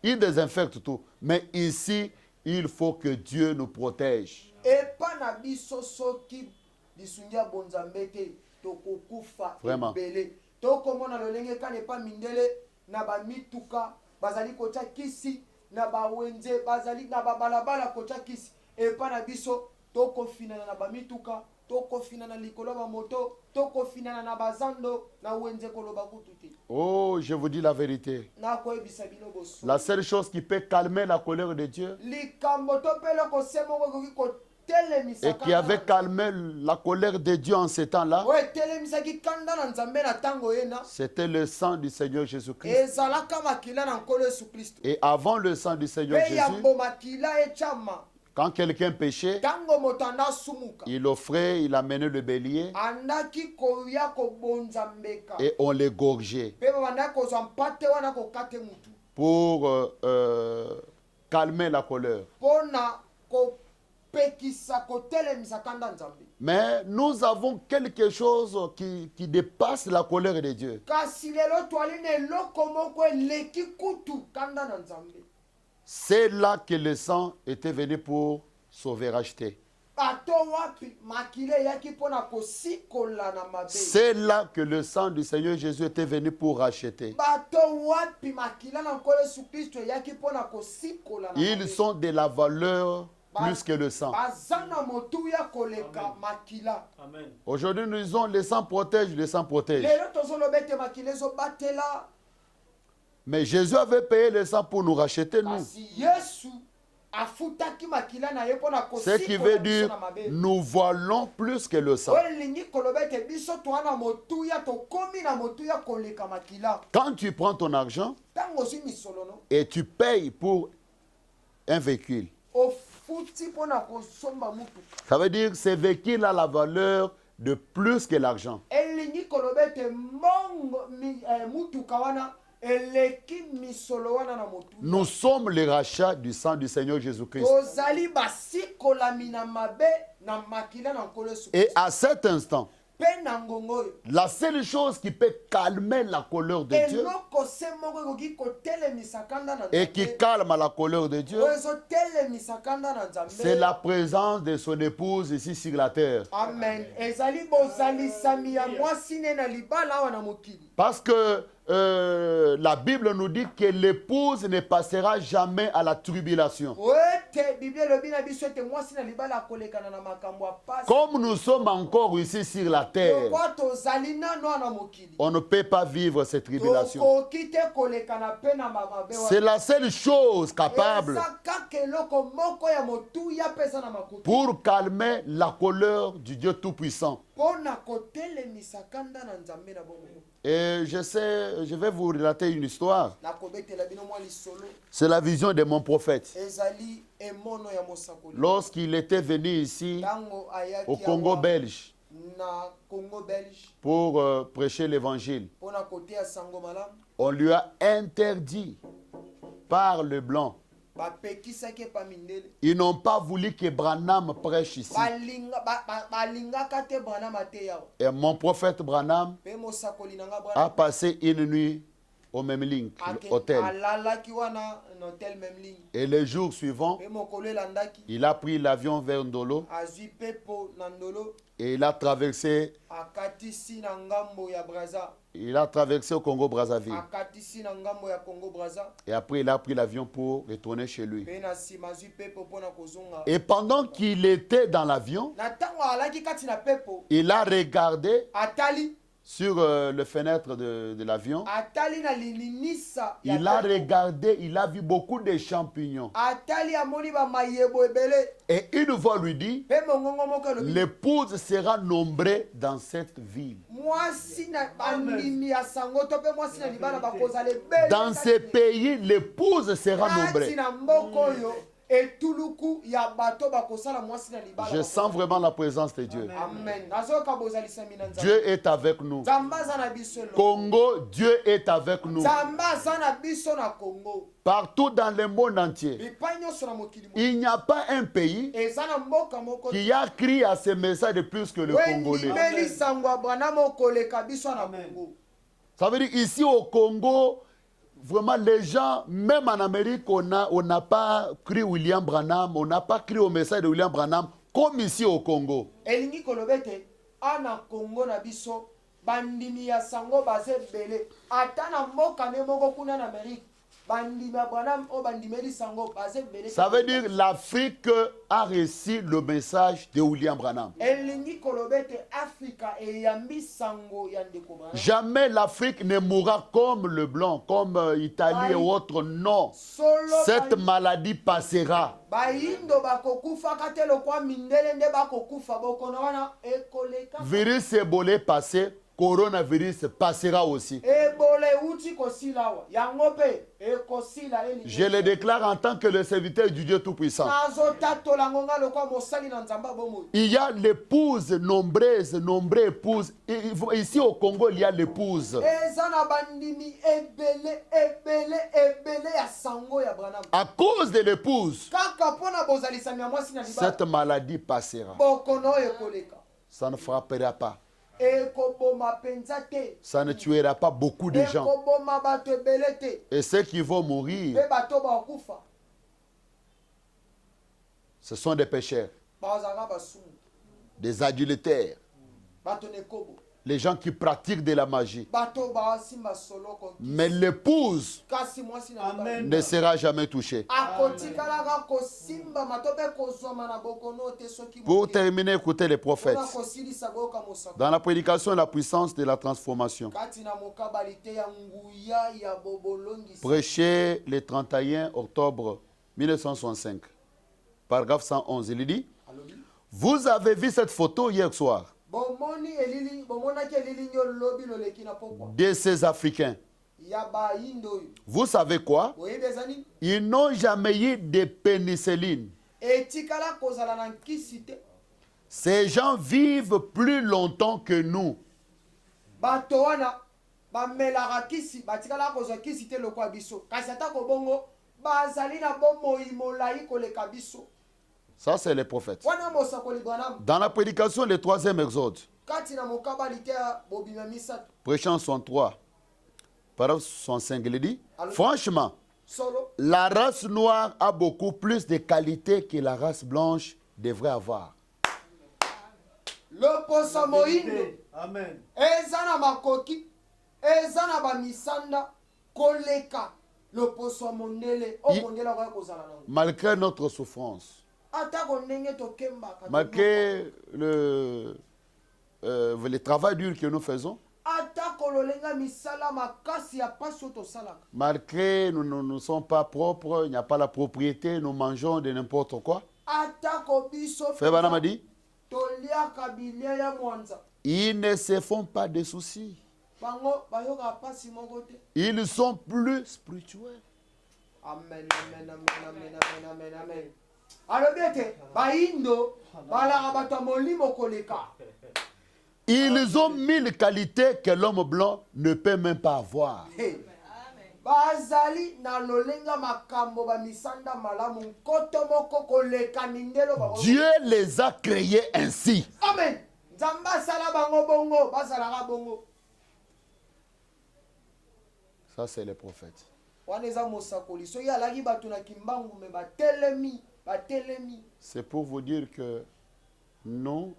ils désinfectent tout. Mais ici, il faut que Dieu nous protège. epa na biso soki lisungia bonzambe te tokokufa Vraiment. ebele tokomona lolenge kane pa mindele na bamituka bazali kotya kisi na bawenze bazali na babalabala kotya kisi epa na biso tokofinana na bamituka tokofinana likolo ya bamoto tokofinana na bazando na wenze koloba kutu te Oh, je vous dis la vérité. nakoyebisa bino bosu La seule chose qui peut calmer la colère de Dieu likambo to mpe eloko se moko ekoki et kotelemisaka qui avait calmé la colère de Dieu en ce temps-là, oyo etelemisaki kanda na nzambe na ntango yena c'était le sang du Seigneur Jésus-Christ. ezalaka makila na nkolo yesu kristo Et avant le sang du Seigneur mpe Jésus, yambo makila etiama quand quelqu'un péchait, ntango moto anda asumuka il offrait, il amenait le bélier andaki koya kobonza mbeka et on l'égorgeait mpe babandaki kozwa mpate wana kokate mutu pour calmer la colère. mpo na kopekisa kotelemisa kanda nzambe Mais nous avons quelque chose qui dépasse la colère de Dieu. kasi lelo twali na eloko moko eleki kutu kanda na nzambe C'est là que le sang était venu pour sauver, racheter. bato wapi makila eyaki mpo na kosikola na mabe C'est là que le sang du Seigneur Jésus était venu pour racheter. bato wapi makila na nkolo yesu kristo eyaki mpo na kosikola na Ils mabe sont de la valeur plus que le sang. baza na motuya koleka makila Aujourd'hui, nous disons le sang protège, le sang protège. lelo tozoloba ete makila ezobatela Mais Jésus avait payé le sang pour nous racheter, nous. kasi yesu afutaki makila na ye mpo na Ce qui veut kosikola biso dire, na mabe nous valons plus que le sang. oyo elingi koloba ete biso toa na motuya tokomi na motuya koleka makila Quand tu prends ton argent ntango ozwi misolo no et tu payes pour un véhicule, ofuti mpo na kosomba mutuka ça veut dire que ce véhicule a la valeur de plus que l'argent. elingi koloba ete mbongo mutuka wana eleki misolo wana na motu Nous sommes les rachats du sang du Seigneur Jésus-Christ. tozali basikolami na mabe na makila na nkolo yesu Et à cet instant, mpe na ngongo oyo la seule chose qui peut calmer la colère de Dieu eloko se moko ekoki kotelemisa kanda na et qui nzambe calme la colère de Dieu, oyo ezotelemisa kanda na c'est nzambe la présence de son épouse ici sur la terre. amen ezali bozalisami ya mwasi ne na libala awa na mokili Parce que la Bible nous dit que l'épouse ne passera jamais à la tribulation. oyo ete biblia elobi na biso ete mwasi na libala akolekana na makambo ya pasi Comme nous sommes encore ici sur la terre, lokwa tozali nano awa na mokili on ne peut pas vivre cette tribulation. tokoki te kolekana mpe na mabe C'est la seule chose capable eza kaka eloko moko ya motuya mpe eza na makutu pour calmer la colère du Dieu Tout-Puissant. mpo na kotelemisa kanda na nzambe na bomoi Et je vais vous relater une histoire. nakobetela bino mwa lisolo C'est la vision de mon prophète. ezali emono ya mosakoli Lorsqu'il était venu ici, ntango au ayaki Congo awa belge, na congo belge pour prêcher l'évangile, mpo na koteya sango malamu on lui a interdit par le blanc. bapekisaki epa mindele Ils n'ont pas voulu que Branham prêche ici. balingaka te branam ate yawa Et mon prophète Branham mpe mosakoli na nga a branam passé une nuit au même ligne, hôtel. alalaki wana na hotel même ligne Et le jour suivant, mpe mokolo elandaki il a pris l'avion vers Ndolo azwi mpepo na ndolo et il a traversé, akatisi na ngambo ya braza au Congo-Brazzaville. akatisi na ngambo ya congo braza Et après, il a pris l'avion pour retourner chez lui. mpe na nsima azwi mpepo mpo na kozonga Et pendant qu'il était dans l'avion, na ntango alaki kati na mpepo il a regardé atali sur le fenêtre de l'avion. atali na lininisa ya Il a pepo. regardé, il a vu beaucoup de champignons. atali amoni bamayebo ebele Et une voix lui dit, mpe mongongo moko elobi l'épouse sera nombrée dans cette ville. mwasi na bandimi ya sango to mpe mwasi na libala bakozala ebele Dans ce pays, l'épouse sera kati nombrée. na mboka oyo etuluku ya bato bakosala mwasi na libala Je sens vraiment la présence de Dieu. amen nazoyoka bozalisami na nzambe Dieu est avec nous. nzambe aza na biso elongo Congo, Dieu est avec nous. nzambe aza na biso na kongo Partout dans le monde entier, bipai nyonso na mokili il n'y a pas un pays eza na mboka moko qui a crié à ce message de plus que le Congolais. wendimeli sango ya bwana mokoleka biso na kongo Ça veut dire ici au Congo, vraiment les gens, même en Amérique, on n'a pas cru William Branham, on n'a pas cru au message de William Branham comme ici au Congo. elingi koloba ete ana kongo na biso bandimi ya sango baza ebele ata na mboka ne moko kuna na amerike bandimi ya bwana oyo bandimeli sango baza ebele Ça veut dire l'Afrique a reçu le message de William Branham. elingi koloba ete afrika eyambi sango ya ndeko Branham. Jamais l'Afrique ne mourra comme le blanc, comme Italie et autres. Non. solo Cette maladie passera. bayindo bakokufaka te lokwa mindele nde bakokufa bokono wana ekoleka Virus Ebola passé, coronavirus passera aussi. ebole euti kosila awa yango mpe ekosila elingi Je le déclare en tant que le serviteur du Dieu Tout-Puissant. nazotatola ngo nga lokwa mosali na nzambe bomoi Il y a l'épouse nombreuse, nombreuses épouses. Ici au Congo, il y a l'épouse. eza na bandimi ebele ebele ebele ya sango ya Branham À cause de l'épouse, kaka mpo na bozalisami ya mwasi na libala cette maladie passera. bokono oyo ekoleka Ça ne frappera pas. ekoboma mpenza te Ça ne tuera pas beaucoup de gens. ekoboma bato ebele te Et ceux qui vont mourir, mpe bato bakokufa ce sont des pécheurs, bazalaka basumu des adultères, bato na ekobo les gens qui pratiquent de la magie. bato basimba soloko Mais l'épouse kasi mwasi na libala ne sera jamais touchée. akotikalaka kosimbama to mpe kozwama na bokono te soki Pour terminer, écoutez les prophètes. mpona kosilisa boyoka mosako Dans la prédication, la puissance de la transformation. kati na mokabali te ya nguya ya bobolongisi Prêché le 31 octobre 1965. Paragraphe 111. Il dit, alobi vous avez vu cette photo hier soir bomonaki elili nyo lobi loleki na pokwa de ces Africains. ya bayindo oyo Vous savez quoi? boyebi eza nini Ils n'ont jamais eu de pénicilline. etikala kozala na nkisi te Ces gens vivent plus longtemps que nous. bato wana bamelaka kisi batikala kozwa kisi te lokwa biso kasi atako bongo bazali na bomoi molai koleka biso Ça, c'est les prophètes. wana mosakoli Branham Dans la prédication, le 3e exode, kati na mokabali te ya bobima misato prêchant son 3, paragraphe 65, il dit, franchement, solo la race noire a beaucoup plus de qualités que la race blanche devrait avoir. loposa moyindo Amen. eza na makoki eza na bamisanda koleka loposo ya mondele oyo mondele akoya kozala nango Malgré notre souffrance, atako ndenge tokembaka malgré le travail dur que nous faisons, atako lolenga misala makasi ya pasi oyo tosalaka malgré nous ne sommes pas propres, il n'y a pas la propriété, nous mangeons de n'importe quoi. atako biso Frère Branham a dit, toliaka bilia ya mwanza ils ne se font pas de soucis. bango bayokaka pasi moko te Ils sont plus spirituels. amen amen amen amen amen amen amen alobi ete bayindo balaka bato ya molimo koleka Ils ont 1000 qualités que l'homme blanc ne peut même pas avoir. Hey. bazali na lolenga makambo bamisanda malamu nkoto moko koleka mindelo bango. Dieu les a créés ainsi. amen nzambe asala bango bongo bazalaka bongo Ça, c'est les prophètes. wana eza mosakoli soki alaki bato na kimbangu me batelemi C'est pour vous dire que nous,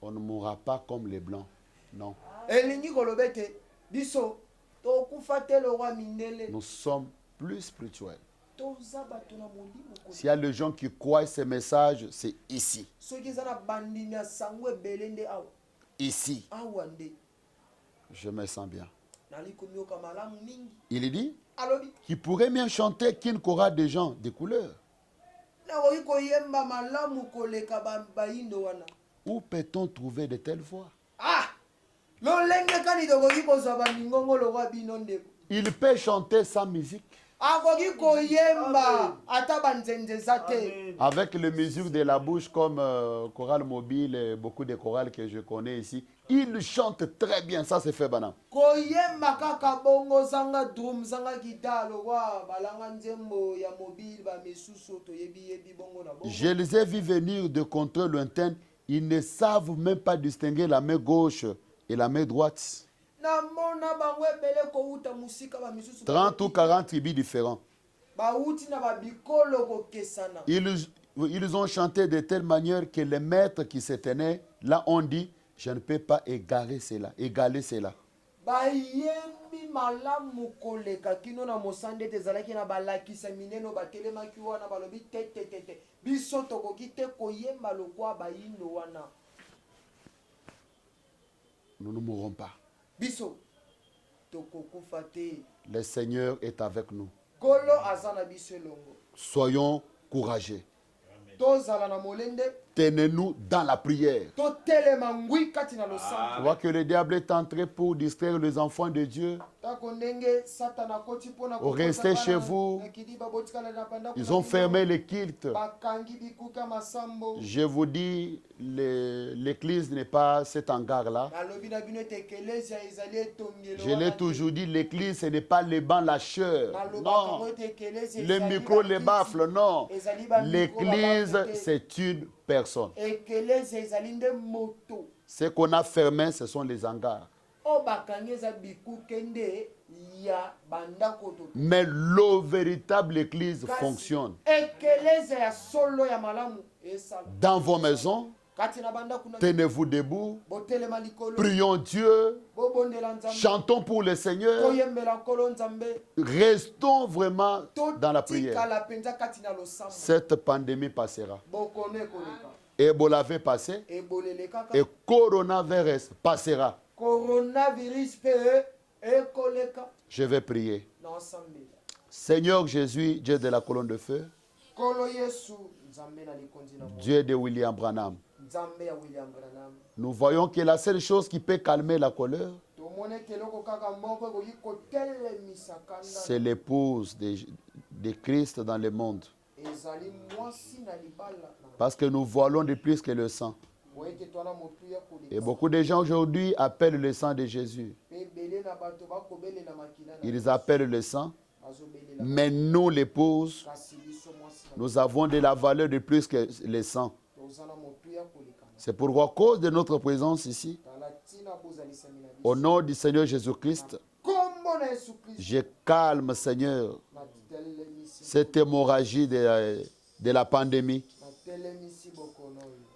on ne mourra pas comme les blancs. Non. elingi koloba ete biso tokufa te lokwa mindele Nous sommes plus spirituels. toza bato na molimo S'il y a les gens qui croient ce message, c'est ici. soki eza na bandimi ya sango ebele nde awa Ici. awa nde Je me sens bien. nali komioka malamu mingi. Il dit Alobi qu'il pourrait bien chanter qu'une chorale de gens de couleur. nakoki koyemba malamu koleka bayindo wana. Où peut-on trouver de telles voix? Ah lolenge kani tokoki kozwa baningongo lokwa bino ndeko. Il peut chanter sans musique. Akoki koyemba ata banzenze eza te. Avec les mesures de la bouche comme chorale mobile et beaucoup de chorales que je connais ici, il chante très bien. Ça c'est fait banam. Koyemba kaka bongo zanga drum zanga guitare lokwa balanga nzembo ya mobile ba mesusu toyebi bongo na bongo. Je les ai vus venir de contrées lointaines. Ils ne savent même pas distinguer la main gauche et la main droite. 30 ou 40 tribus différents. Ils ont chanté de telle manière que les maîtres qui se tenaient là ont dit, je ne peux pas égaler cela. Malamu koleka kino na mosande tezalaki na balakisa mineno batelemaki wana balobi te biso tokoki te koyemba lokwa bayindo wana. Nous ne mourrons pas. Biso tokokufa te. Le Seigneur est avec nous. Kolo azana biso elongo. Soyons courageux. Tozala na molende. Tenez-nous dans la prière. Totelema ngwi kati na losango. Tu vois que le diable est entré pour distraire les enfants de Dieu. Restez chez vous. Ils ont fermé les cultes. Je vous dis, l'église n'est pas cet hangar-là. Je l'ai toujours dit, l'église, ce n'est pas les bancs lâcheurs. Non. Les micros, les baffles, non. L'église, c'est une personne. Ce qu'on a fermé, ce sont les hangars. Mais la véritable église fonctionne. Dans vos maisons, tenez-vous debout, prions Dieu, chantons pour le Seigneur, restons vraiment dans la prière. Cette pandémie passera. Ebola va passer et coronavirus passera. Je vais prier. Seigneur Jésus, Dieu de la colonne de feu, Dieu de William Branham, nous voyons que la seule chose qui peut calmer la colère, c'est l'épouse de Christ dans le monde. Parce que nous voilons de plus que le sang. Et beaucoup de gens aujourd'hui appellent le sang de Jésus. Ils appellent le sang. Mais nous, l'épouse, nous avons de la valeur de plus que le sang. C'est pourquoi, à cause de notre présence ici, au nom du Seigneur Jésus-Christ, je calme, Seigneur, cette hémorragie de la pandémie.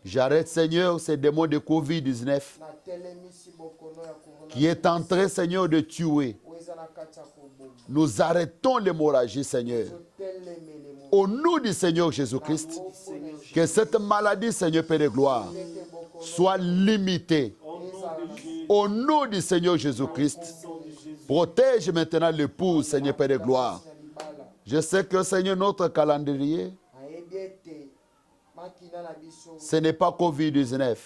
J'arrête, Seigneur, ces démons de Covid-19 qui est en train, Seigneur, de tuer. Nous arrêtons l'hémorragie, Seigneur. Au nom du Seigneur Jésus-Christ, que cette maladie, Seigneur Père de gloire, soit limitée. Au nom du Seigneur Jésus-Christ, protège maintenant l'épouse, Seigneur Père de gloire. Je sais que, Seigneur, notre calendrier, ce n'est pas Covid-19,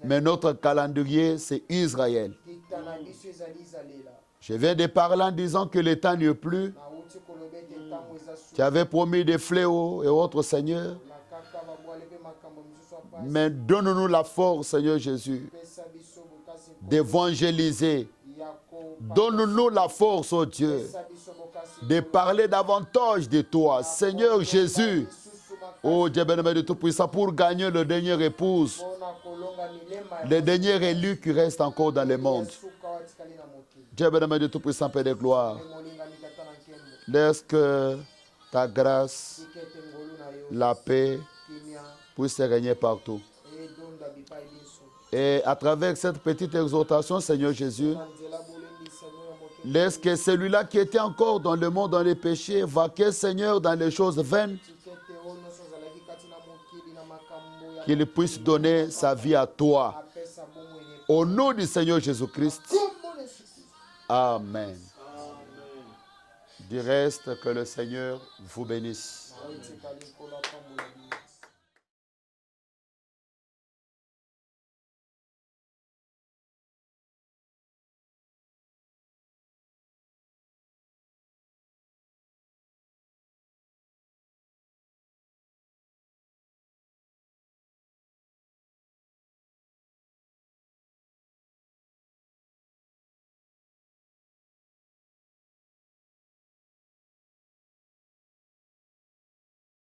mais notre calendrier, c'est Israël. Je viens de parler en disant que le temps n'est plus. Tu avais promis des fléaux et autres, Seigneur. Mais donne-nous la force, Seigneur Jésus, d'évangéliser. Donne-nous la force, oh Dieu, de parler davantage de toi, Seigneur Jésus. Oh Dieu béni de Tout-Puissant, pour gagner le dernier épouse, le dernier élu qui reste encore dans le monde. Dieu béni de Tout-Puissant, Père de gloire, laisse que ta grâce, la paix puisse régner partout. Et à travers cette petite exhortation, Seigneur Jésus, laisse que celui-là qui était encore dans le monde, dans les péchés, vaquer, Seigneur, dans les choses vaines, qu'il puisse donner sa vie à toi. Au nom du Seigneur Jésus-Christ. Kombo na Yesu Kristo. Amen. Du reste, que le Seigneur vous bénisse. Etikali mpona